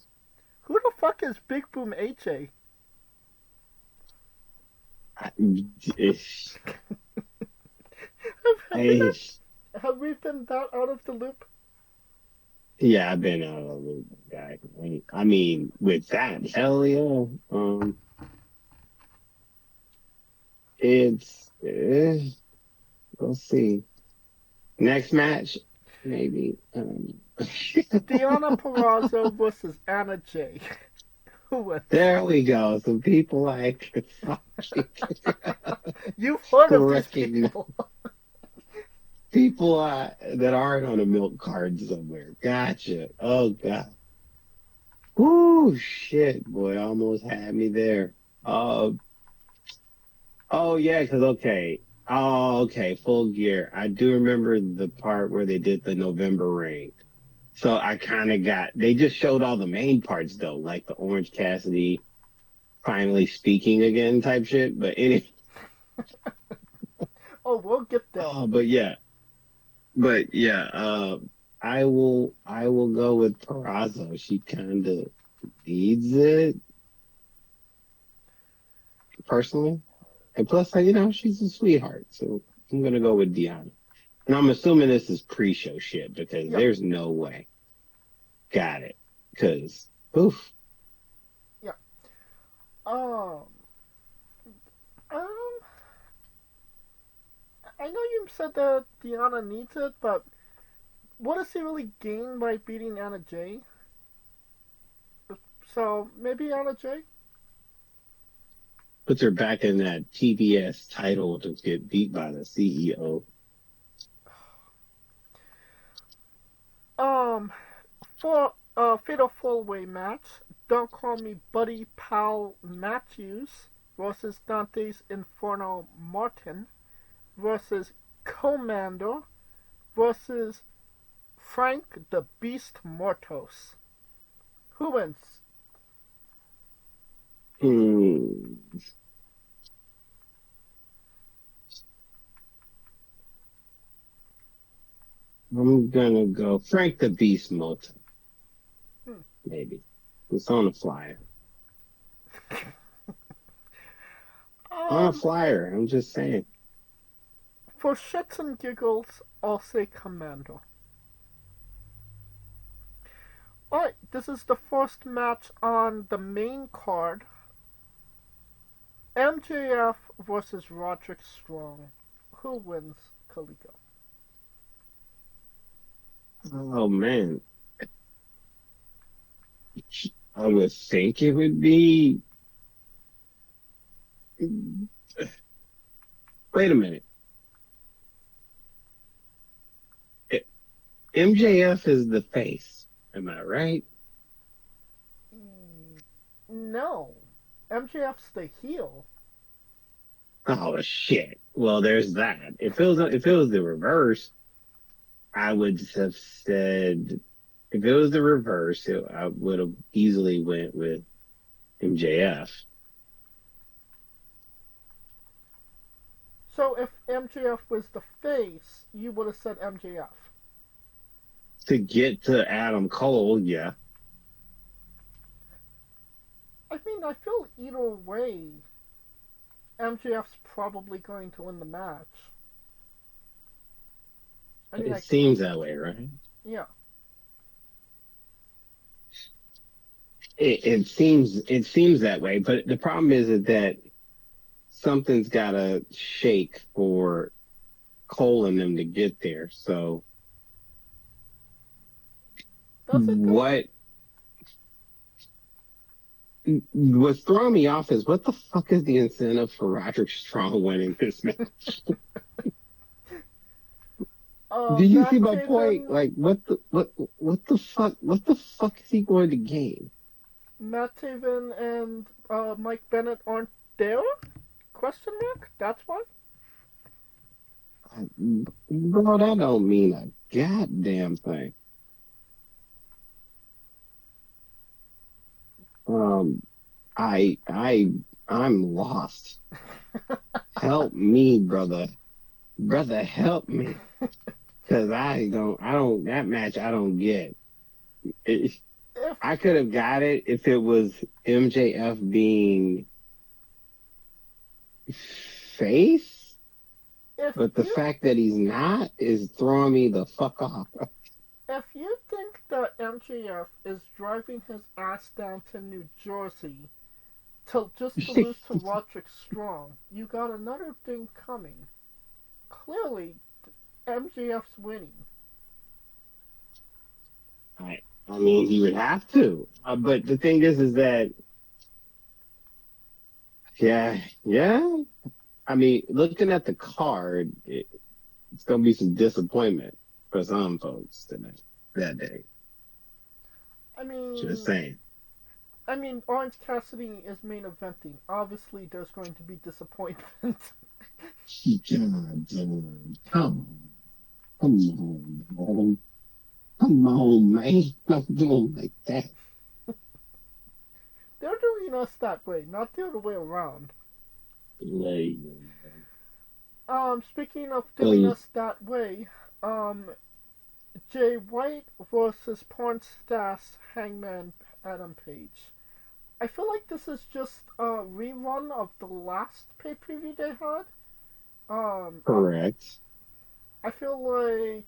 Who the fuck is Big Boom AJ? I, have, we I, not, have we been that out of the loop? yeah, I've been out of the loop, guy. I mean, with that, hell yeah. It's we'll see. Next match, maybe. Deonna Purrazzo versus Anna Jay. Who wins? There we go. Some people like You've heard of these correcting people. people that aren't on a milk card somewhere. Gotcha. Oh god. Whoo, shit, boy, almost had me there. Uh, oh yeah, because okay. Oh, okay, Full Gear. I do remember the part where they did the November rain. So I kind of they just showed all the main parts though, like the Orange Cassidy finally speaking again type shit. But anyway, Oh, we'll get there. but yeah, I will go with Peraza. She kind of needs it personally. And plus, she's a sweetheart. So I'm going to go with Deanna. And I'm assuming this is pre-show shit because Yep. there's no way. Got it. Because, oof. Yeah. Um, I know you said that Deanna needs it, but what does he really gain by beating Anna Jay? So maybe Anna Jay? Puts her back in that TBS title to get beat by the CEO. For a fatal four-way match, Don't Call Me Buddy Pal Matthews versus Dante's Inferno Martin versus Commander versus Frank the Beast Mortos. Who wins? I'm gonna go Frank the Beast Moto. Maybe. It's on a flyer. On a flyer, I'm just saying. For shits and giggles, I'll say Commander. Alright, this is the first match on the main card. MJF versus Roderick Strong. Who wins, Kaliko? Oh man. I would think it would be. Wait a minute. MJF is the face. Am I right? No. MJF's the heel. Oh shit. Well, there's that. If it was the reverse, I would have said. If it was the reverse, I would have easily went with MJF. So if MJF was the face, you would have said MJF. To get to Adam Cole, yeah. I mean, I feel either way, MJF's probably going to win the match. It seems that way, right? Yeah. It seems that way, but the problem is that something's got to shake for Cole and them to get there. So what's throwing me off is what the fuck is the incentive for Roderick Strong winning this match? Do you see my point? Like, what the fuck is he going to gain? Matt Taven and Mike Bennett aren't there? Question mark? That's why? Bro, that don't mean a goddamn thing. I'm lost. Help me, brother. brother, help me, because that match I don't get. It, If I could have got it if it was MJF being face, if but the you fact that he's not is throwing me the fuck off. if you think that MJF is driving his ass down to New Jersey to lose to Roderick Strong, you got another thing coming. Clearly, MJF's winning. I mean, he would have to. But the thing is that, yeah. I mean, looking at the card, it's going to be some disappointment for some folks tonight, that day. I Just mean, saying. Orange Cassidy is main eventing. Obviously, there's going to be disappointment. God, come on, come on, man. Don't do him like that. They're doing us that way, not the other way around. Like, Speaking of doing us that way, um, Jay White versus Porn Stars Hangman Adam Page. I feel like this is just a rerun of the last pay per view they had. Um, correct. I feel like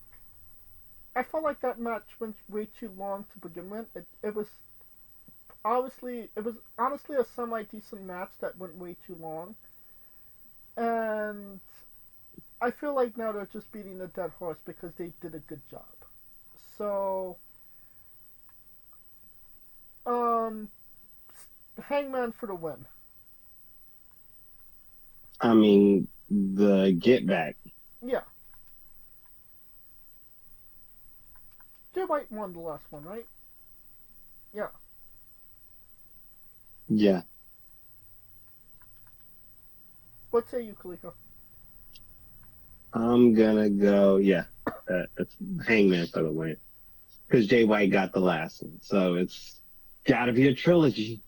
I felt like that match went way too long to begin with. It was honestly a semi decent match that went way too long, and I feel like now they're just beating a dead horse because they did a good job. So, um, Hangman for the win. I mean, the get back. Yeah. Jay White won the last one, right? Yeah. Yeah. What say you, Kaliko? I'm gonna go, it's Hangman for the win. Because Jay White got the last one. So it's gotta be a trilogy.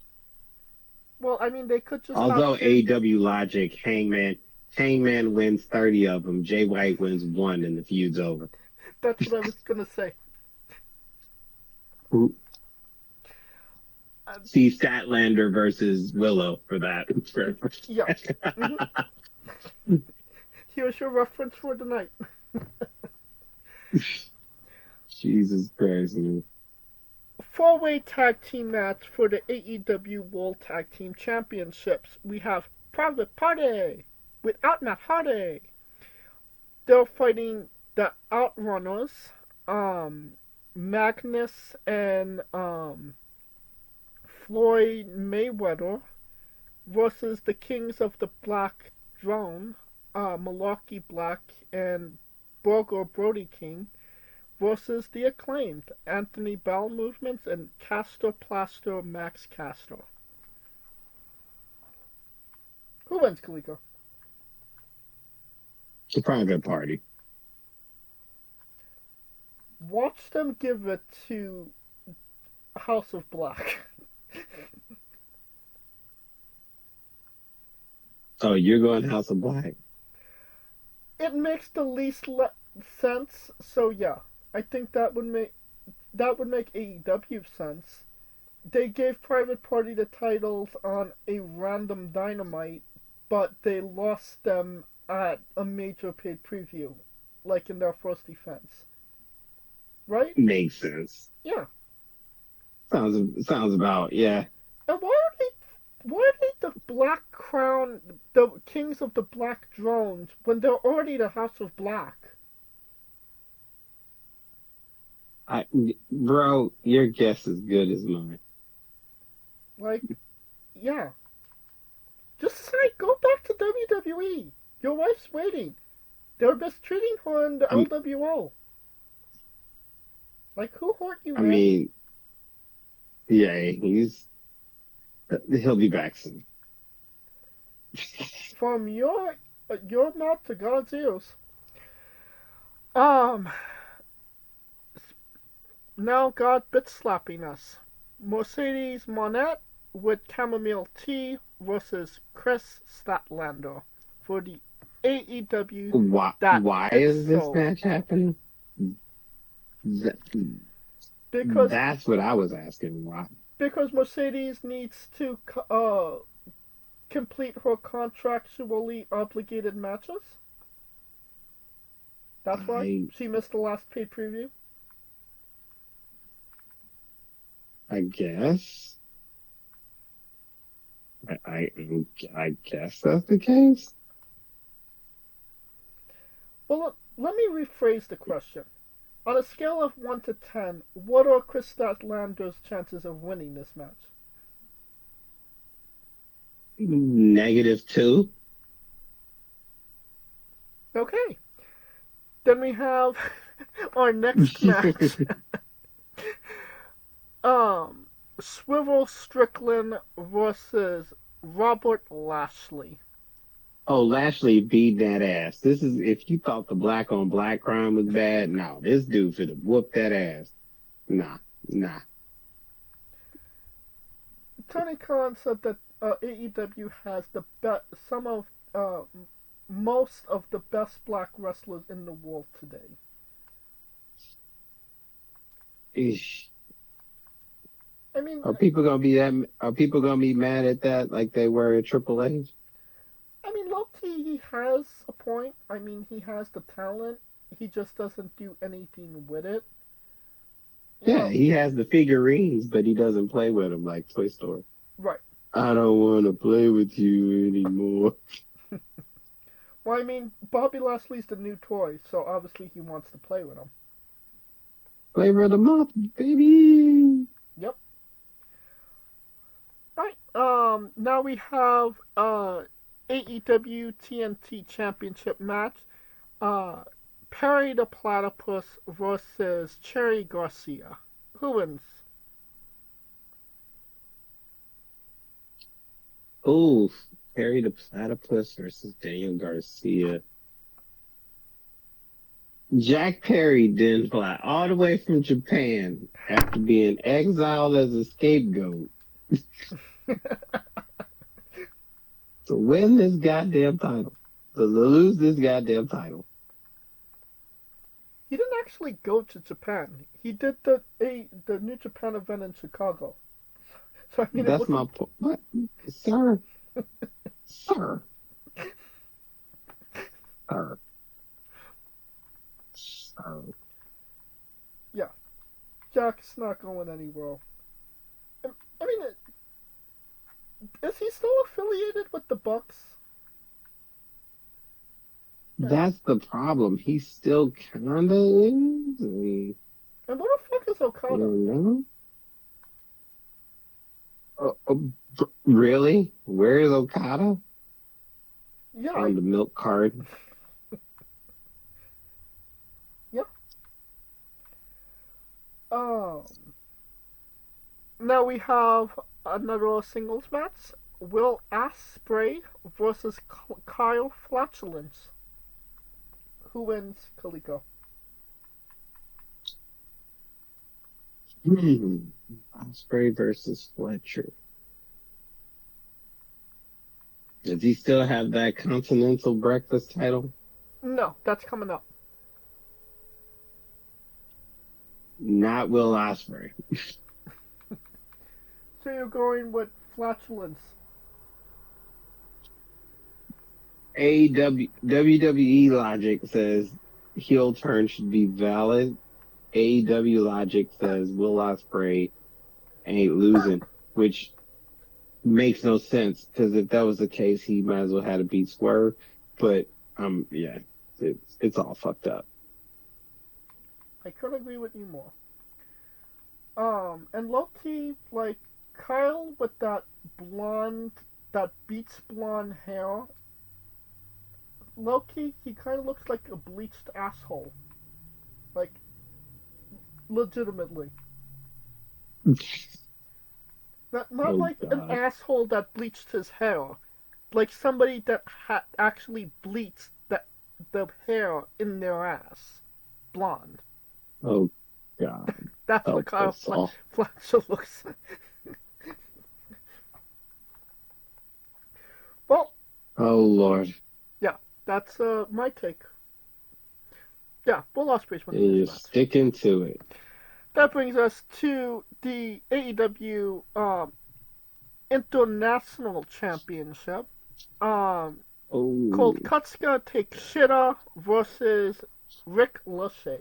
Well, I mean, they could just Although have Jay... AW logic, Hangman wins 30 of them, Jay White wins one and the feud's over. That's what I was gonna say. See Statlander versus Willow for that. Yeah. Mm-hmm. Here's your reference for the night. Jesus Christ, man. Four-way tag team match for the AEW World Tag Team Championships. We have Private Party with Matt Hardy. They're fighting the Outrunners, Magnus and Floyd Mayweather versus the Kings of the Black Drone, Milwaukee Black and Borgo Brody King versus the Acclaimed, Anthony Bell Movements and Castor Plaster Max Castor. Who wins, Kaliko? It's a private party. Watch them give it to House of Black. Oh, you're going House of Black? It makes the least sense, so yeah. I think that would make AEW sense. They gave Private Party the titles on a random Dynamite, but they lost them at a major paid preview, like in their first defense. Right? Makes sense. Yeah. Sounds about, yeah. And why are they the Black Crown, the Kings of the Black Drones, when they're already the House of Black? Bro, your guess is good as mine. Like, yeah. Just say, go back to WWE. Your wife's waiting. They're mistreating her in the LWO. Like, who hurt you, man? I mean, yeah, he'll be back soon. From your mouth to God's ears. Now God bit slapping us. Mercedes Monette with Chamomile Tea versus Chris Statlander for the AEW, Why? that Why it's is this so match happening? Th- because That's what I was asking. Why? Mercedes needs to complete her contractually obligated matches. That's why I she missed the last pay-per-view. I guess. I I guess that's the case. Well, let me rephrase the question. On a scale of 1 to 10, what are Chris Statlander's chances of winning this match? -2. Okay. Then we have our next match. um, Swivel Strickland versus Robert Lashley. Oh, Lashley beat that ass. This is if you thought the black on black crime was bad. No, this dude finna whoop that ass. Nah, nah. Tony Khan said that AEW has some of uh, most of the best black wrestlers in the world today. Eesh. I mean, Are people gonna be that? Are people gonna be mad at that like they were at Triple H? low-key, he has a point. I mean, he has the talent. He just doesn't do anything with it. You Yeah, know, he has the figurines, but he doesn't play with them like Toy Story. right. I don't want to play with you anymore. Well, I mean, Bobby Lashley's the new toy, so obviously he wants to play with him. Flavor of the month, baby. Yep. Right. Now we have AEW TNT Championship match. Uh, Perry the Platypus versus Cherry Garcia. Who wins? Ooh, Perry the Platypus versus Daniel Garcia. Jack Perry didn't fly all the way from Japan after being exiled as a scapegoat to win this goddamn title, to lose this goddamn title. He didn't actually go to Japan. He did the New Japan event in Chicago. So I mean, it That's my wasn't. point. What, sir, sir, sir, sir. Yeah, Jack's not going anywhere. I mean, is he still affiliated with the Bucks? That's the problem. He still kinda is. I mean, And what the fuck is I Okada? don't know. Really? Where is Okada? Yeah, On the milk card. yeah. Um. Now we have another singles match. Will Ospreay versus Kyle Flatulence. Who wins, Kaliko? Osprey versus Fletcher. Does he still have that Continental Breakfast title? No, that's coming up. Not Will Osprey. So you're going with Flatulence. WWE logic says heel turn should be valid. AEW logic says Will Ospreay ain't losing, which makes no sense because if that was the case, he might as well have to beat Swerve. But yeah, it's all fucked up. I couldn't agree with you more. And low-key, like, Kyle with that blonde, that beats blonde hair, low-key, he kind of looks like a bleached asshole. Like, legitimately. Not Oh like an God. asshole that bleached his hair. Like somebody that actually bleached the hair in their ass. Blonde. Oh God. That's what Help Kyle us all. Fletcher looks like. Well, Oh Lord. yeah. That's my take. Yeah, Will Ospreay's winning And this you're match. sticking to it. That brings us to the AEW International Championship. Um, Oh, called Katsuka Takeshita versus Rick Lachey.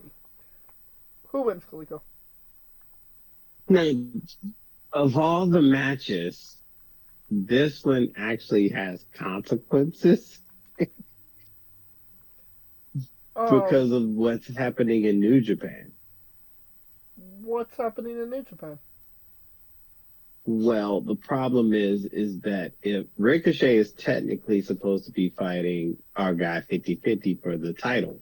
Who wins, Kaliko? now, of all the matches, this one actually has consequences Um, because of what's happening in New Japan. what's happening in New Japan? Well, the problem is that if Ricochet is technically supposed to be fighting our guy 50-50 for the title,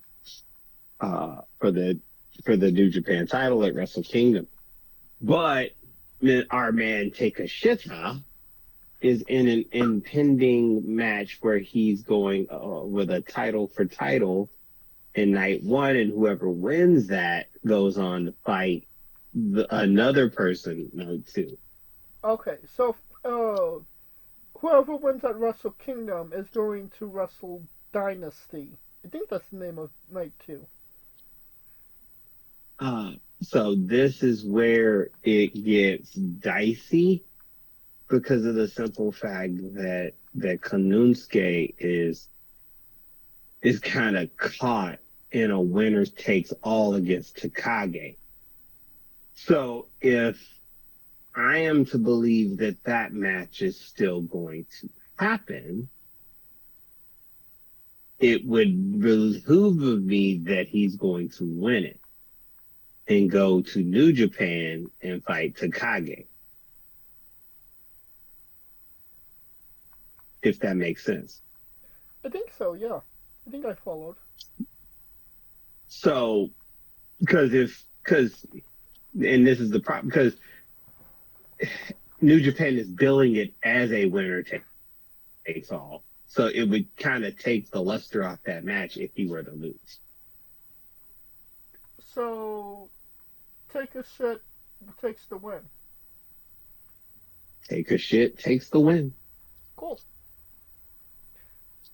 uh, for the, for the New Japan title at Wrestle Kingdom, but our man Takeshita is in an impending match where he's going with a title for title in night one, and whoever wins that goes on to fight another person night two. Okay, so whoever wins at Wrestle Kingdom is going to Wrestle Dynasty. I think that's the name of night two. Uh, so this is where it gets dicey because of the simple fact that Kanunsuke is kind of caught in a winner takes all against Takage. So if I am to believe that that match is still going to happen, it would behoove me that he's going to win it and go to New Japan and fight Takage, if that makes sense. I think so, yeah. I think I followed. So, because, and this is the problem, because New Japan is billing it as a winner takes all. So it would kind of take the luster off that match if he were to lose. So, take a shit takes the win. Take a shit, takes the win, Cool.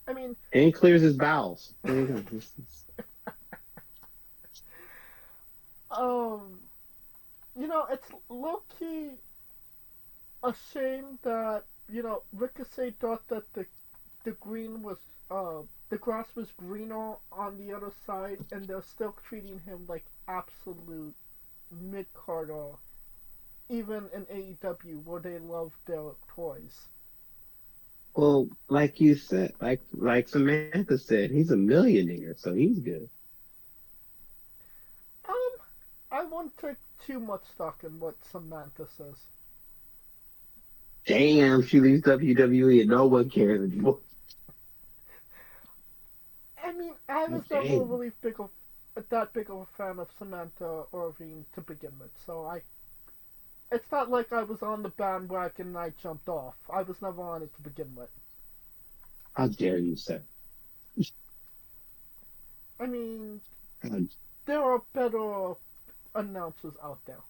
I mean, and clears his bowels. There you go. um, it's low key a shame that Ricochet thought that the green was the grass was greener on the other side, and they're still treating him like absolute mid carder, even in AEW where they love their toys. Well, like you said, like Samantha said, he's a millionaire, so he's good. Um, I won't take too much stock in what Samantha says. Damn, she leaves WWE and no one cares anymore. I mean, I was never Damn. really that big of a fan of Samantha Irving to begin with, so it's not like I was on the bandwagon and I jumped off. I was never on it to begin with. How dare you, sir? I mean, Uh, there are better announcers out there.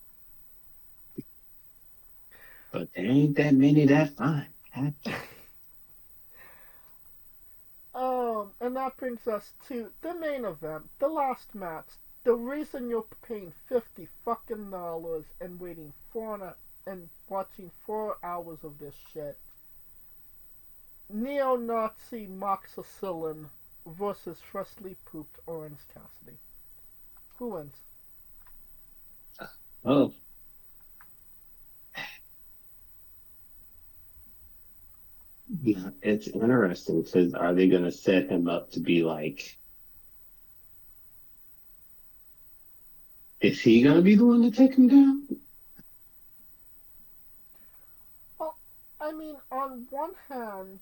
But there ain't that many that fine. And that brings us to the main event, the last match. The reason you're paying $50 and waiting and watching 4 hours of this shit. Neo-Nazi Moxicillin versus freshly pooped Orange Cassidy. Who wins? Oh, yeah, it's interesting because are they going to set him up to be like, is he going to be the one to take him down? Well, I mean, on one hand,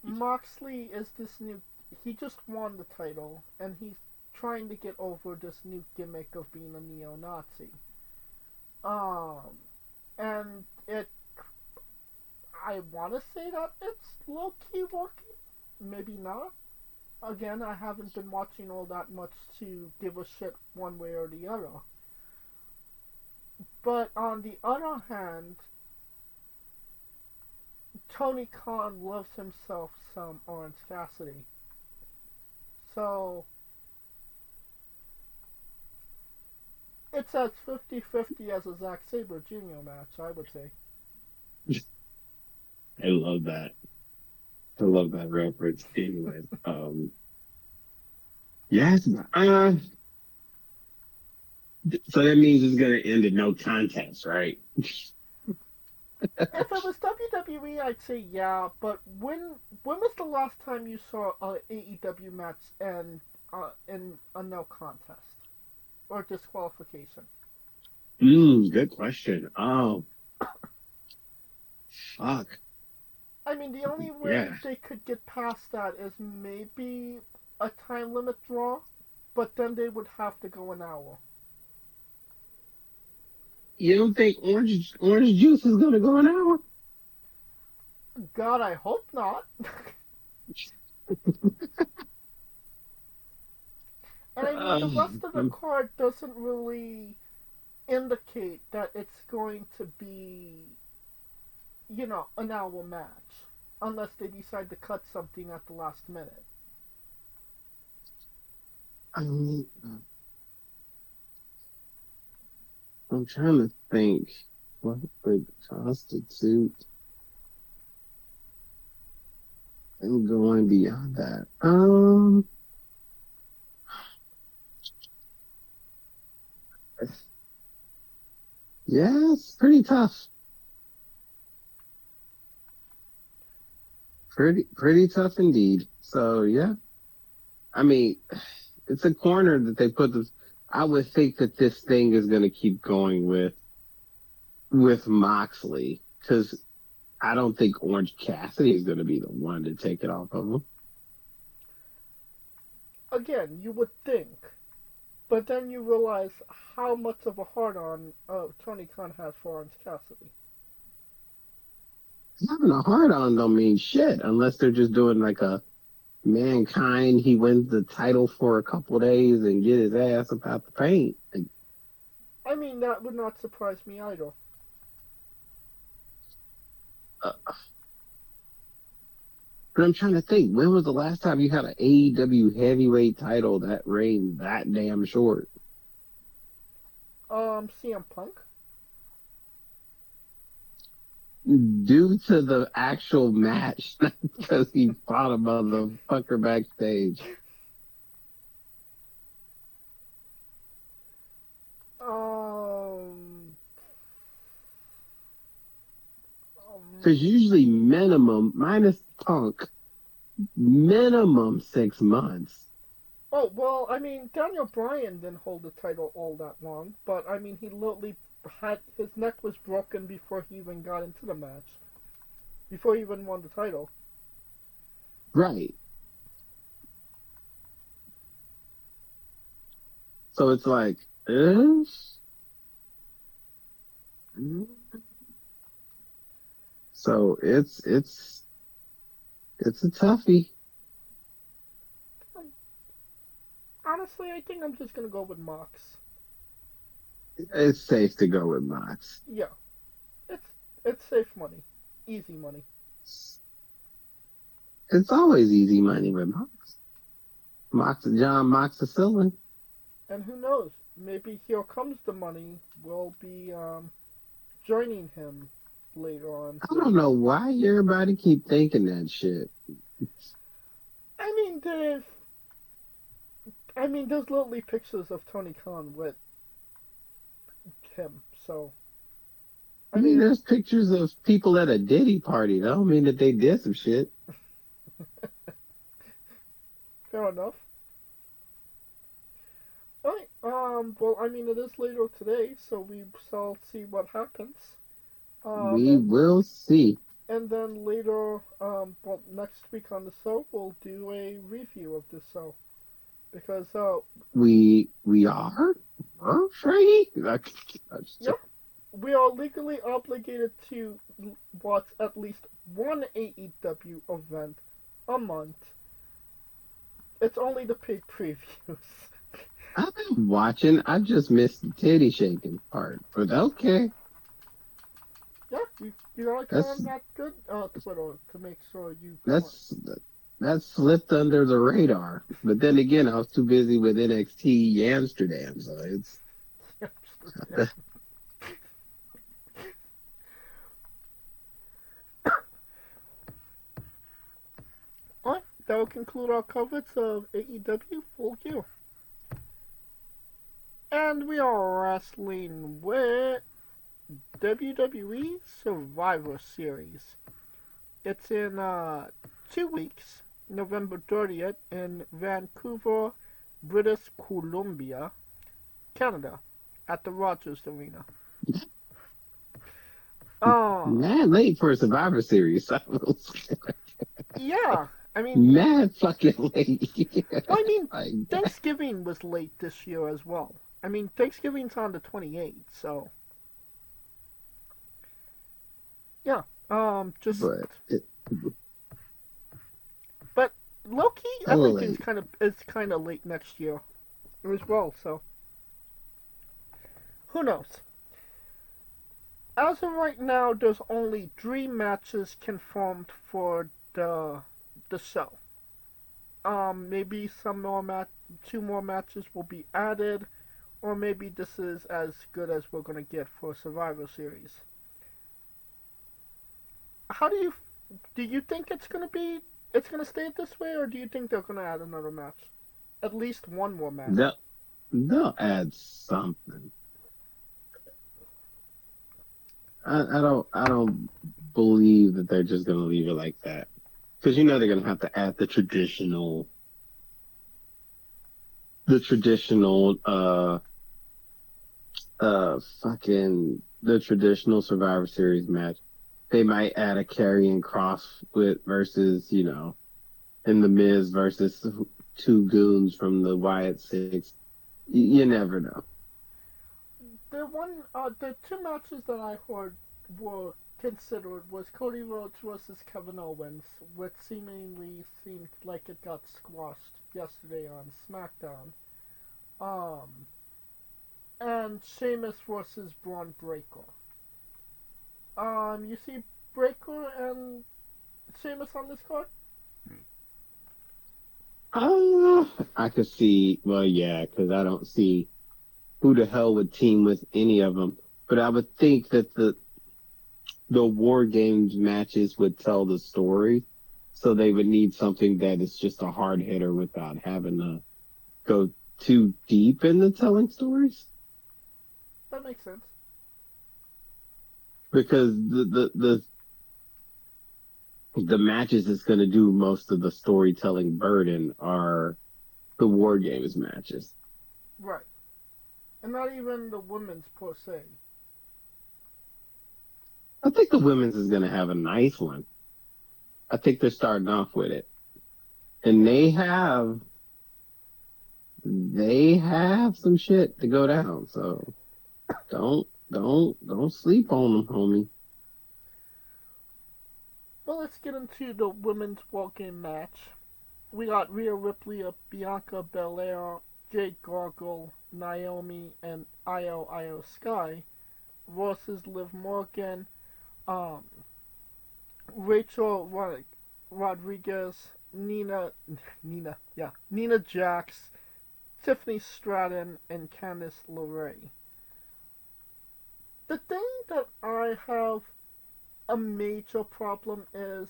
Moxley is this new. He just won the title, and he's trying to get over this new gimmick of being a neo-Nazi. Um, and I want to say that it's low-key working. Maybe not. Again, I haven't been watching all that much to give a shit one way or the other. But on the other hand, Tony Khan loves himself some Orange Cassidy. So it's as 50-50 as a Zack Sabre Jr. match, I would say. I love that. I love that reference. Anyways, yes. So that means it's gonna end in no contest, right? If it was WWE, I'd say yeah, but when was the last time you saw a AEW match in a no contest or disqualification? Good question. Oh, fuck. I mean, the only way Yeah. they could get past that is maybe a time limit draw, but then they would have to go an hour. You don't think orange juice is gonna go an hour? God, I hope not. And I mean, the rest of the card doesn't really indicate that it's going to be, an hour match, unless they decide to cut something at the last minute. I mean, I'm trying to think what would constitute and going beyond that. Yeah, it's pretty tough. Pretty tough indeed. So yeah, I mean, it's a corner that they put this. I would think that this thing is going to keep going with Moxley because I don't think Orange Cassidy is going to be the one to take it off of him. Again, you would think, but then you realize how much of a hard on Tony Khan has for Orange Cassidy. Having a hard on don't mean shit unless they're just doing like a Mankind. He wins the title for a couple days and get his ass about the paint. Like, I mean, that would not surprise me either. but I'm trying to think, when was the last time you had an AEW heavyweight title that reigned that damn short? CM Punk. Due to the actual match, not because he fought a motherfucker backstage. Because usually minimum, minus Punk, minimum 6 months. Oh, well, I mean, Daniel Bryan didn't hold the title all that long, but I mean, he literally had his neck was broken before he even got into the match, before he even won the title. Right. So it's like, so it's a toughie. Honestly, I think I'm just gonna go with Mox. It's safe to go with Mox. Yeah, it's safe money, easy money. It's always easy money with Mox. John Moxicillin. And who knows? Maybe Here Comes the Money will be joining him later on. I don't know why everybody keep thinking that shit. I mean, there's literally pictures of Tony Khan with him, so. I mean, there's pictures of people at a Diddy party. That don't mean that they did some shit. Fair enough. Alright, well, I mean, it is later today, so we shall see what happens. We will see. And then later, well, next week on the show, we'll do a review of this show. Because, we are? Right? yeah, we are legally obligated to watch at least one AEW event a month. It's only the paid previews. I've been watching. I just missed the titty shaking part, but okay. Yeah, you gotta go on that good Twitter to make sure you. that slipped under the radar. But then again, I was too busy with NXT Amsterdam, so it's Alright, that will conclude our coverage of AEW Full Gear. And we are wrestling with WWE Survivor Series. It's in 2 weeks, November 30th, in Vancouver, British Columbia, Canada, at the Rogers Arena. mad late for a Survivor Series. Yeah, I mean, Mad fucking late. well, I mean, Like, Thanksgiving was late this year as well. I mean, Thanksgiving's on the 28th, so yeah. Just but but low key, hella everything's late. kind of late next year as well. So who knows? As of right now, there's only 3 matches confirmed for the show. Maybe 2 more matches will be added, or maybe this is as good as we're gonna get for Survivor Series. How do you think it's gonna stay this way, or do you think they're gonna add another match, at least one more match? They'll add something. I don't believe that they're just gonna leave it like that. Because they're gonna have to add the traditional Survivor Series match. They might add a Karrion Cross versus, and the Miz versus 2 goons from the Wyatt Six. You never know. The 2 matches that I heard were considered was Cody Rhodes versus Kevin Owens, which seemingly seemed like it got squashed yesterday on SmackDown. Um, and Sheamus versus Braun Breaker. You see Breaker and Sheamus on this card? I could see, well, yeah, because I don't see who the hell would team with any of them. But I would think that the War Games matches would tell the story, so they would need something that is just a hard hitter without having to go too deep into telling stories. That makes sense. Because the matches that's going to do most of the storytelling burden are the War Games matches. Right. And not even the women's per se. I think the women's is going to have a nice one. I think they're starting off with it. And they have some shit to go down. So don't sleep on them, homie. Well, let's get into the women's walk-in match. We got Rhea Ripley, Bianca Belair, Jade Gargle, Naomi, and Io Sky versus Liv Morgan, um, Rachel Rodriguez, Nina Jax, Tiffany Stratton, and Candice LeRae. The thing that I have a major problem is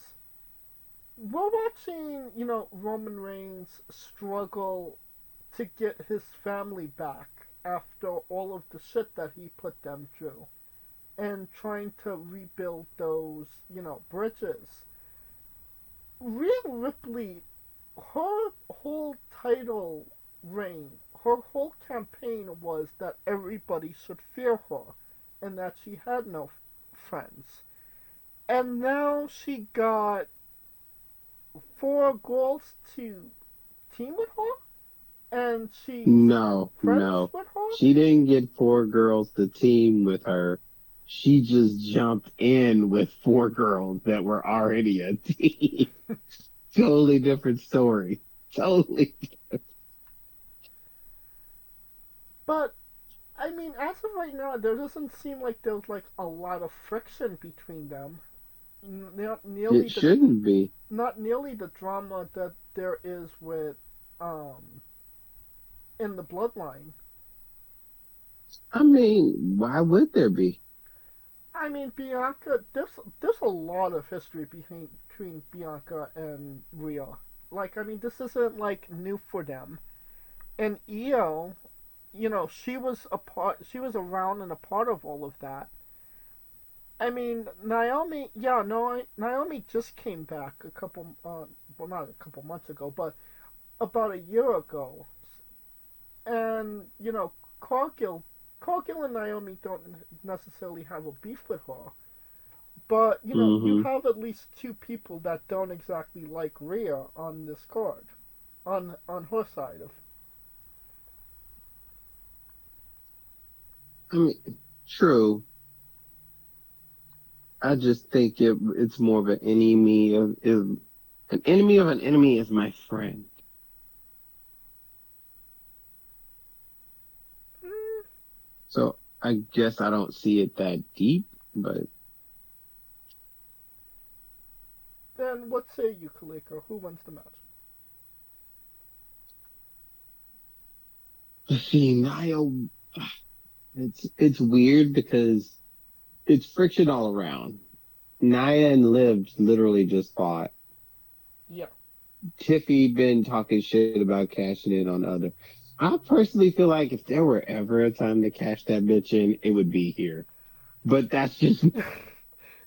we're watching, Roman Reigns struggle to get his family back after all of the shit that he put them through and trying to rebuild those, bridges. Rhea Ripley, her whole title reign, her whole campaign was that everybody should fear her and that she had no friends. And now she got 4 girls to team with her? And she's friends with her? She didn't get 4 girls to team with her. She just jumped in with 4 girls that were already a team. Totally different story. Totally. But, I mean, as of right now, there doesn't seem like there's, a lot of friction between them. not nearly It the shouldn't be. not nearly the drama that there is with in the bloodline. I mean, why would there be? I mean, Bianca. There's a lot of history between Bianca and Rhea. Like, I mean, this isn't like new for them. And Io, she was a part. She was around and a part of all of that. I mean, Naomi. Yeah, no, Naomi just came back a couple. Well, not a couple months ago, but about a year ago. And Cargill and Naomi don't necessarily have a beef with her. But you Hmm. have at least two people that don't exactly like Rhea on this card, on her side of. I mean, true. I just think it's more of an enemy of an enemy is my friend. Hmm, So I guess I don't see it that deep, but then what say you, Kaliko? Who wins the match? see, Nia, it's weird because it's friction all around. Nia and Liv literally just fought. Yeah, Tiffy been talking shit about cashing in on other. I personally feel like if there were ever a time to cash that bitch in, it would be here. But that's just low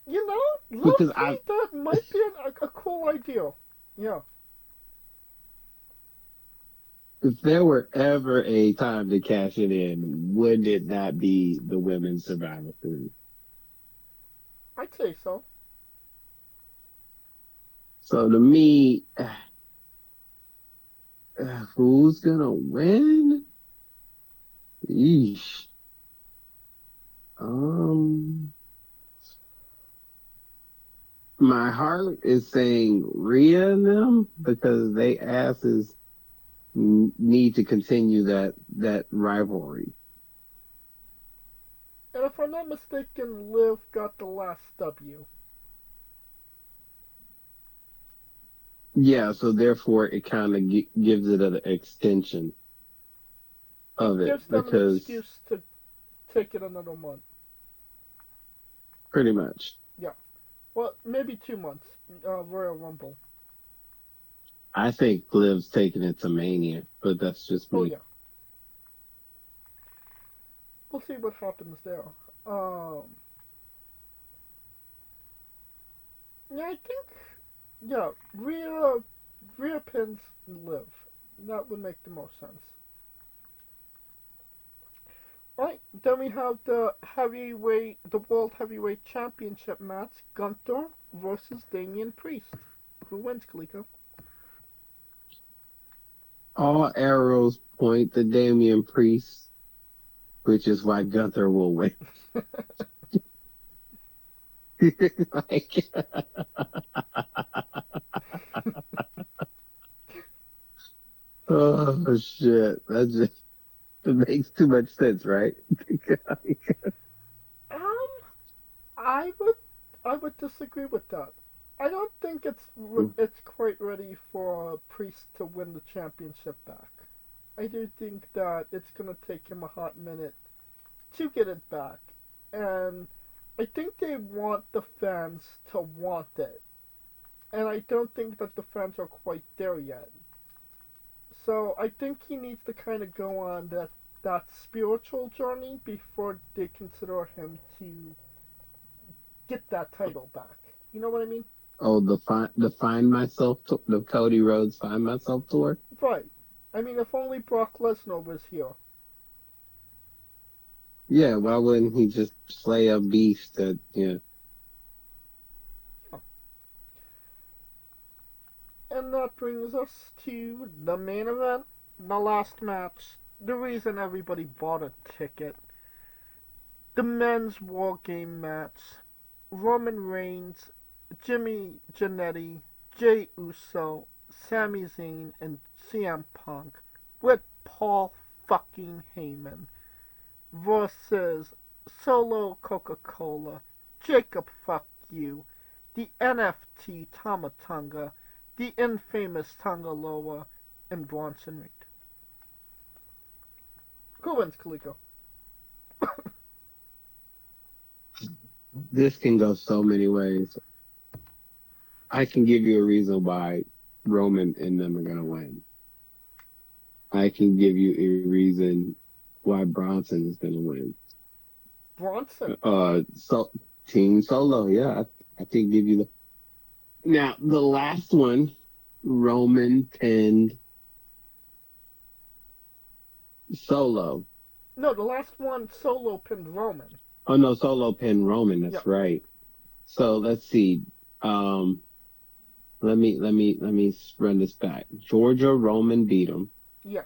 low because key that might be a cool idea. Yeah, if there were ever a time to cash it in, would it not be the women's Survivor Series? I'd say so. So to me, who's gonna win? Yeesh. Um, my heart is saying Rhea and them because they asses need to continue that rivalry. And if I'm not mistaken, Liv got the last W. Yeah, so therefore it kind of gives it an extension It of it gives them an because excuse to take it another month. pretty much. Yeah. Well, maybe 2 months. Royal Rumble. I think Liv's taking it to Mania, but that's just Oh me. yeah. We'll see what happens there. Um. Yeah, I think. Yeah, Rhea pins Liv. That would make the most sense. Alright, then we have the World Heavyweight Championship match, Gunther versus Damian Priest. Who wins, Kaliko? All arrows point to Damian Priest, which is why Gunther will win. like, oh shit, that just it makes too much sense, right? um, I would I would disagree with that. I don't think it's quite ready for Priest to win the championship back. I do think that it's gonna take him a hot minute to get it back, and I think they want the fans to want it, and I don't think that the fans are quite there yet. So I think he needs to kind of go on that spiritual journey before they consider him to get that title back. You know what I mean? Oh, the Cody Rhodes Find Myself tour. Right. I mean, if only Brock Lesnar was here. Yeah, why wouldn't he just slay a beast that Yeah. And that brings us to the main event, the last match. The reason everybody bought a ticket. The men's War Game match. Roman Reigns, Jimmy Janetti, Jey Uso, Sami Zayn, and CM Punk with Paul fucking Heyman versus Solo Coca Cola, Jacob Fuck You, the NFT Tama Tonga, the infamous Tangaloa, and Bronson Reed. Who wins, Kaliko? This can go so many ways. I can give you a reason why Roman and them are going to win. I can give you a reason why Bronson is going to win. Bronson? So Team Solo, yeah. I can give you the... Now, the last one, Roman pinned Solo. No, the last one, Solo pinned Roman. Oh, no, Solo pinned Roman. That's right. So let's see. Let me run this back. Georgia Roman beat him. Yeah.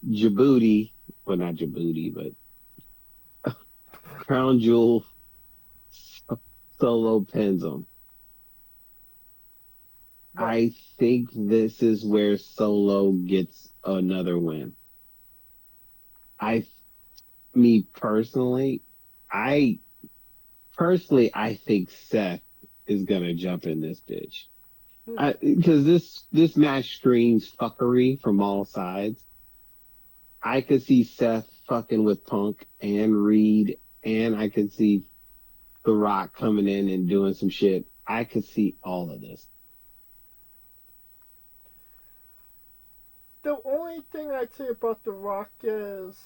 Djibouti, well, not Djibouti, but Crown Jewel Solo pins him. Right. I think this is where Solo gets another win. Me personally, I think Seth is gonna jump in this bitch. Because this match screams fuckery from all sides. I could see Seth fucking with Punk and Reed, and I could see The Rock coming in and doing some shit. I could see all of this. The only thing I'd say about The Rock is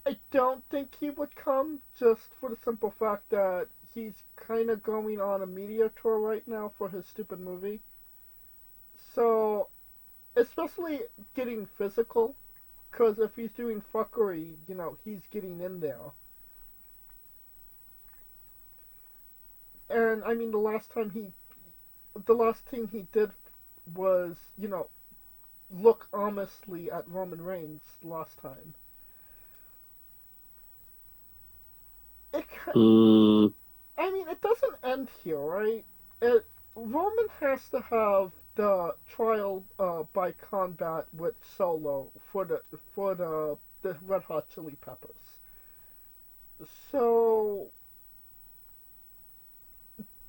I don't think he would come, just for the simple fact that he's kind of going on a media tour right now for his stupid movie. So, especially getting physical, because if he's doing fuckery, he's getting in there. And I mean, the last thing he did was, look honestly at Roman Reigns last time. I mean, it doesn't end here, right? Roman has to have the trial by combat with Solo for the Red Hot Chili Peppers. So,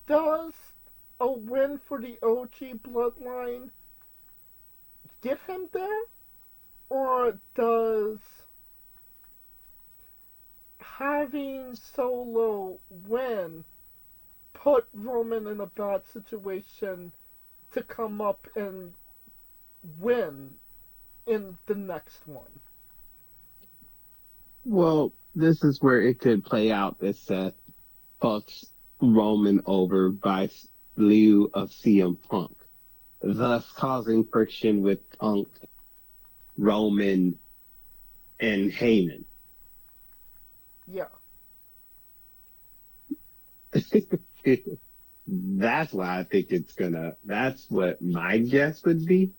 does a win for the OG bloodline get him there, or does having Solo win put Roman in a bad situation to come up and win in the next one? Well, this is where it could play out that Seth fucks Roman over by lieu of CM Punk, thus causing friction with Punk, Roman, and Heyman. Yeah. That's why I think that's what my guess would be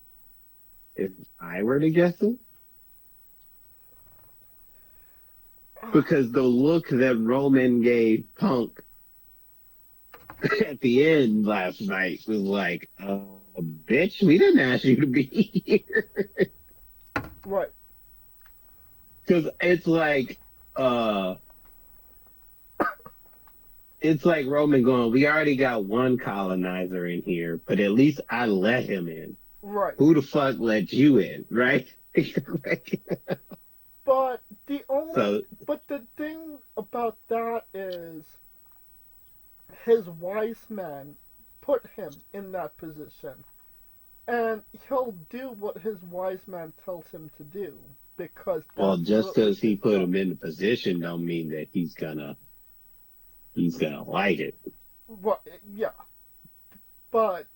if I were to guess it. Because the look that Roman gave Punk at the end last night was like, bitch, we didn't ask you to be here. Right. Because it's like Roman going, we already got one colonizer in here, but at least I let him in. Right. Who the fuck let you in, right? But the thing about that is his wise man put him in that position, and he'll do what his wise man tells him to do, because just because he put him in the position don't mean that he's gonna like it. Well, yeah, but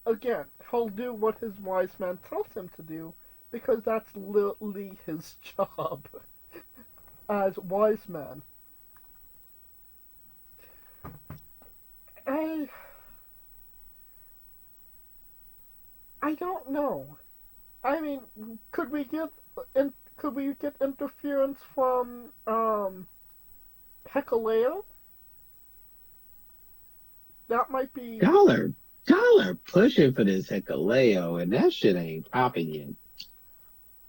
again, he'll do what his wise man tells him to do, because that's literally his job as wise man. I don't know. I mean, could we get interference from Hikuleo? That might be. Y'all are pushing for this Hikuleo, and that shit ain't popping yet.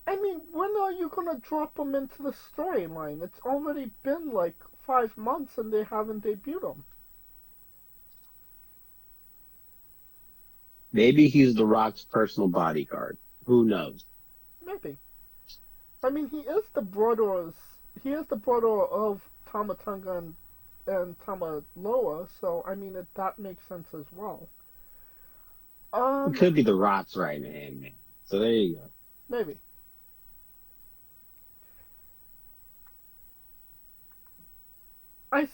I mean, when are you gonna drop him into the storyline? It's already been like 5 months and they haven't debuted him. Maybe he's The Rock's personal bodyguard. Who knows? Maybe. I mean, he is the brother of Tamatonga and Tamaloa, so I mean that makes sense as well. It could be The Rock's right hand man. So there you go. Maybe. I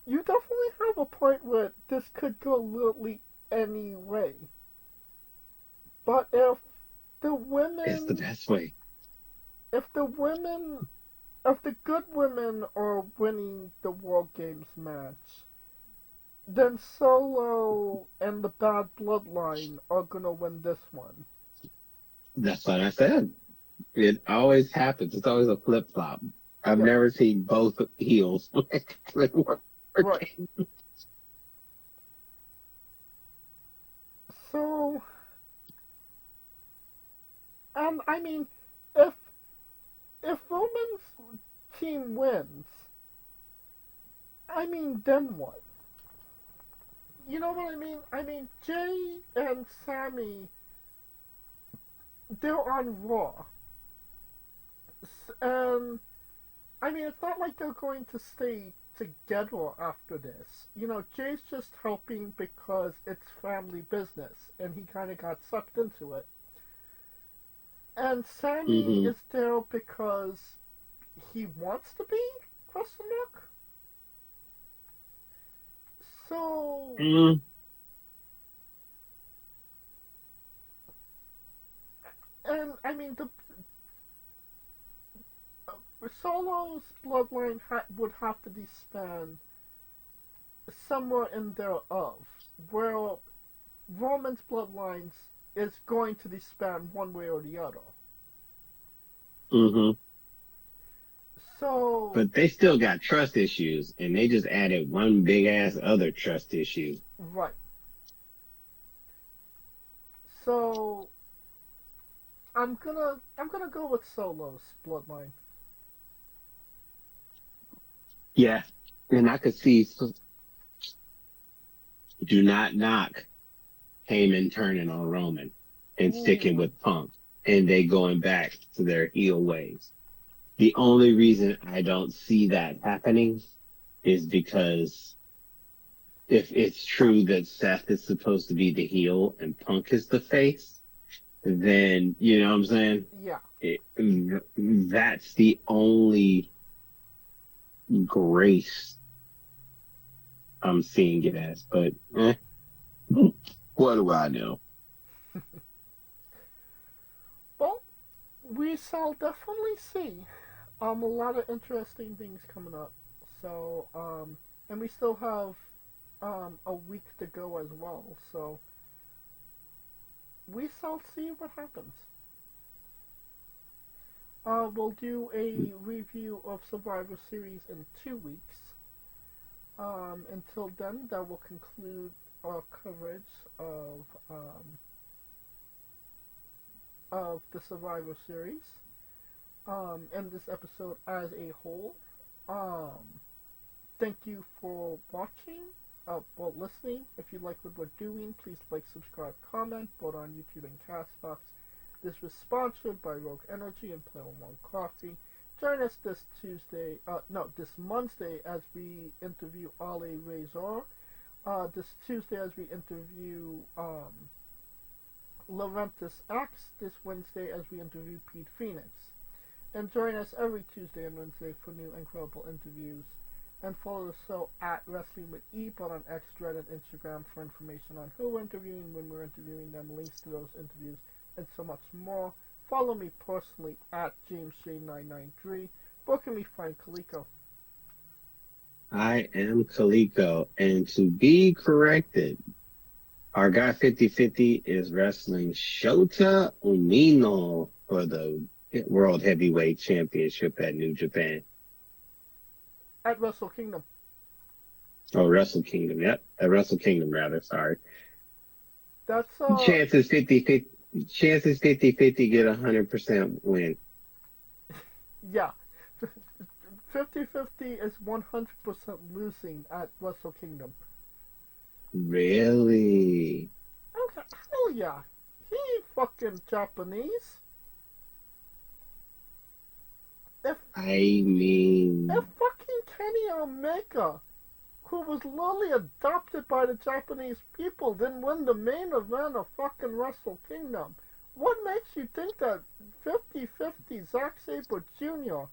You definitely have a point where this could go literally any way. But if the women, It's the best way. if the women, if the good women are winning the World Games match, then Solo and the Bad Bloodline are gonna win this one. That's what I said. It always happens. It's always a flip flop. I've Yeah. never seen both heels work. Right. So, and I mean, if Roman's team wins, I mean, then what? You know what I mean? I mean, Jay and Sammy, they're on Raw. And, I mean, it's not like they're going to stay together after this. You know, Jay's just helping because it's family business, and he kind of got sucked into it. And Sammy Mm-hmm. is there because he wants to be? Question mark? So, Mm. and I mean, the Solo's bloodline would have to disband somewhere in there of, where Roman's bloodlines is going to disband one way or the other. Mm-hmm. So, But they still got trust issues, and they just added one big ass other trust issue. right. So, I'm gonna go with Solo's bloodline. Yeah, and I could see. Do not knock Heyman turning on Roman and sticking Ooh. with Punk, and they going back to their heel ways. The only reason I don't see that happening is because if it's true that Seth is supposed to be the heel and Punk is the face, then, you know what I'm saying? Yeah. That's the only grace I'm seeing it as. But, what do I know? Well, we shall definitely see. A lot of interesting things coming up. So, and we still have a week to go as well. So, we shall see what happens. We'll do a review of Survivor Series in 2 weeks. Until then, that will conclude our coverage of the Survivor Series. And this episode as a whole. Thank you for watching, or listening. If you like what we're doing, please like, subscribe, comment, both on YouTube and Castbox. This was sponsored by Rogue Energy and Play One Coffee. Join us this Monday as we interview Ale Razor. This Tuesday as we interview Laurentis X. This Wednesday as we interview Pete Phoenix. And join us every Tuesday and Wednesday for new incredible interviews. And follow the show at Wrestling with E, but on X, Thread, and Instagram for information on who we're interviewing, when we're interviewing them, links to those interviews, and so much more. Follow me personally at JamesJ993. Where can we find Kaliko? I am Kaliko, and to be corrected, our guy 50-50 is wrestling Shota Umino for the World Heavyweight Championship at New Japan. At Wrestle Kingdom. Oh, Wrestle Kingdom, yep. At Wrestle Kingdom, rather, sorry. That's Chances 50-50. Chances 50-50 get 100% win. yeah. 50-50 is 100% losing at Wrestle Kingdom. Really? Okay, hell yeah. He ain't fucking Japanese. If I mean, fucking Kenny Omega, who was literally adopted by the Japanese people, didn't win the main event of fucking Wrestle Kingdom, what makes you think that 50-50 Zack Sabre Jr.,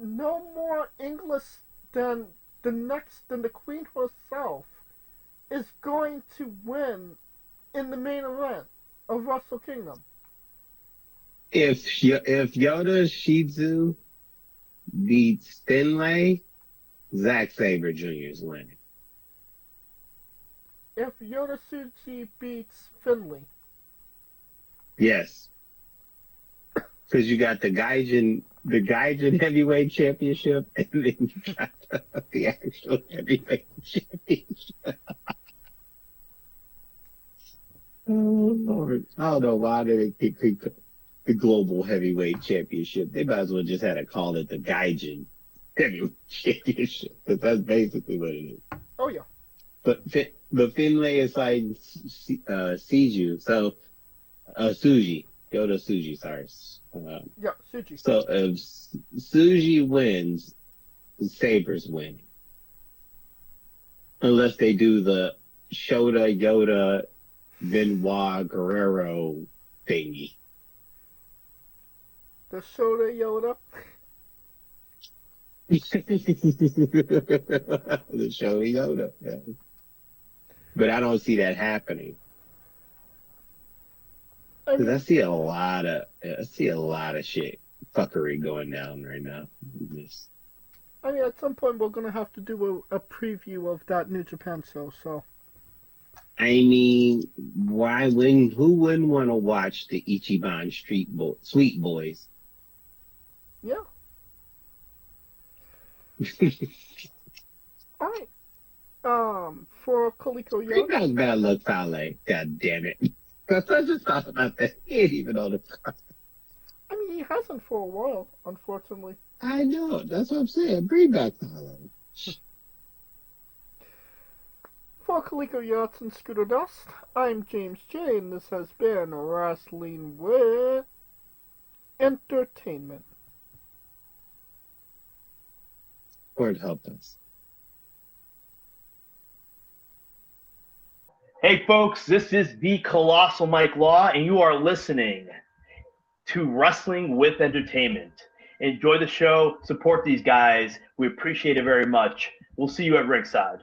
no more English than the Queen herself, is going to win in the main event of Wrestle Kingdom? if Yoda Shizu beats Finlay, Zack Sabre Jr. is winning. If Yoda Suji beats Finley, Yes, because you got the Gaijin Heavyweight Championship, and then you got the actual Heavyweight Championship. Oh Lord, I don't know why they pick the Global Heavyweight Championship. They might as well just had to call it the Gaijin Heavyweight Championship, because that's basically what it is. oh yeah. But Finlay is like Siju, so Suji, Yoda Suji, sorry. Yeah, Suji. So if Suji wins, Sabre's winning. Unless they do the Shota, Yoda, Benoit, Guerrero thingy. The Shota Yoda. The Shota Yoda. Yeah. But I don't see that happening. I Because mean, I see a lot of shit fuckery going down right now. Just- at some point we're gonna have to do a preview of that New Japan show. So I mean, who wouldn't want to watch the Ichiban Sweet Boys? yeah. All right. For Coleco Bring Young, back Bad Luck Fale. God damn it. I just thought about that. He ain't even on the card. I mean, he hasn't for a while, unfortunately. I know. That's what I'm saying. Bring back Fale. For Coleco Yachts and Scooter Dust, I'm James J, and this has been Wrestling with Entertainment. Lord help us. Hey, folks, this is the Colossal Mike Law, and you are listening to Wrestling with Entertainment. Enjoy the show. Support these guys. We appreciate it very much. We'll see you at ringside.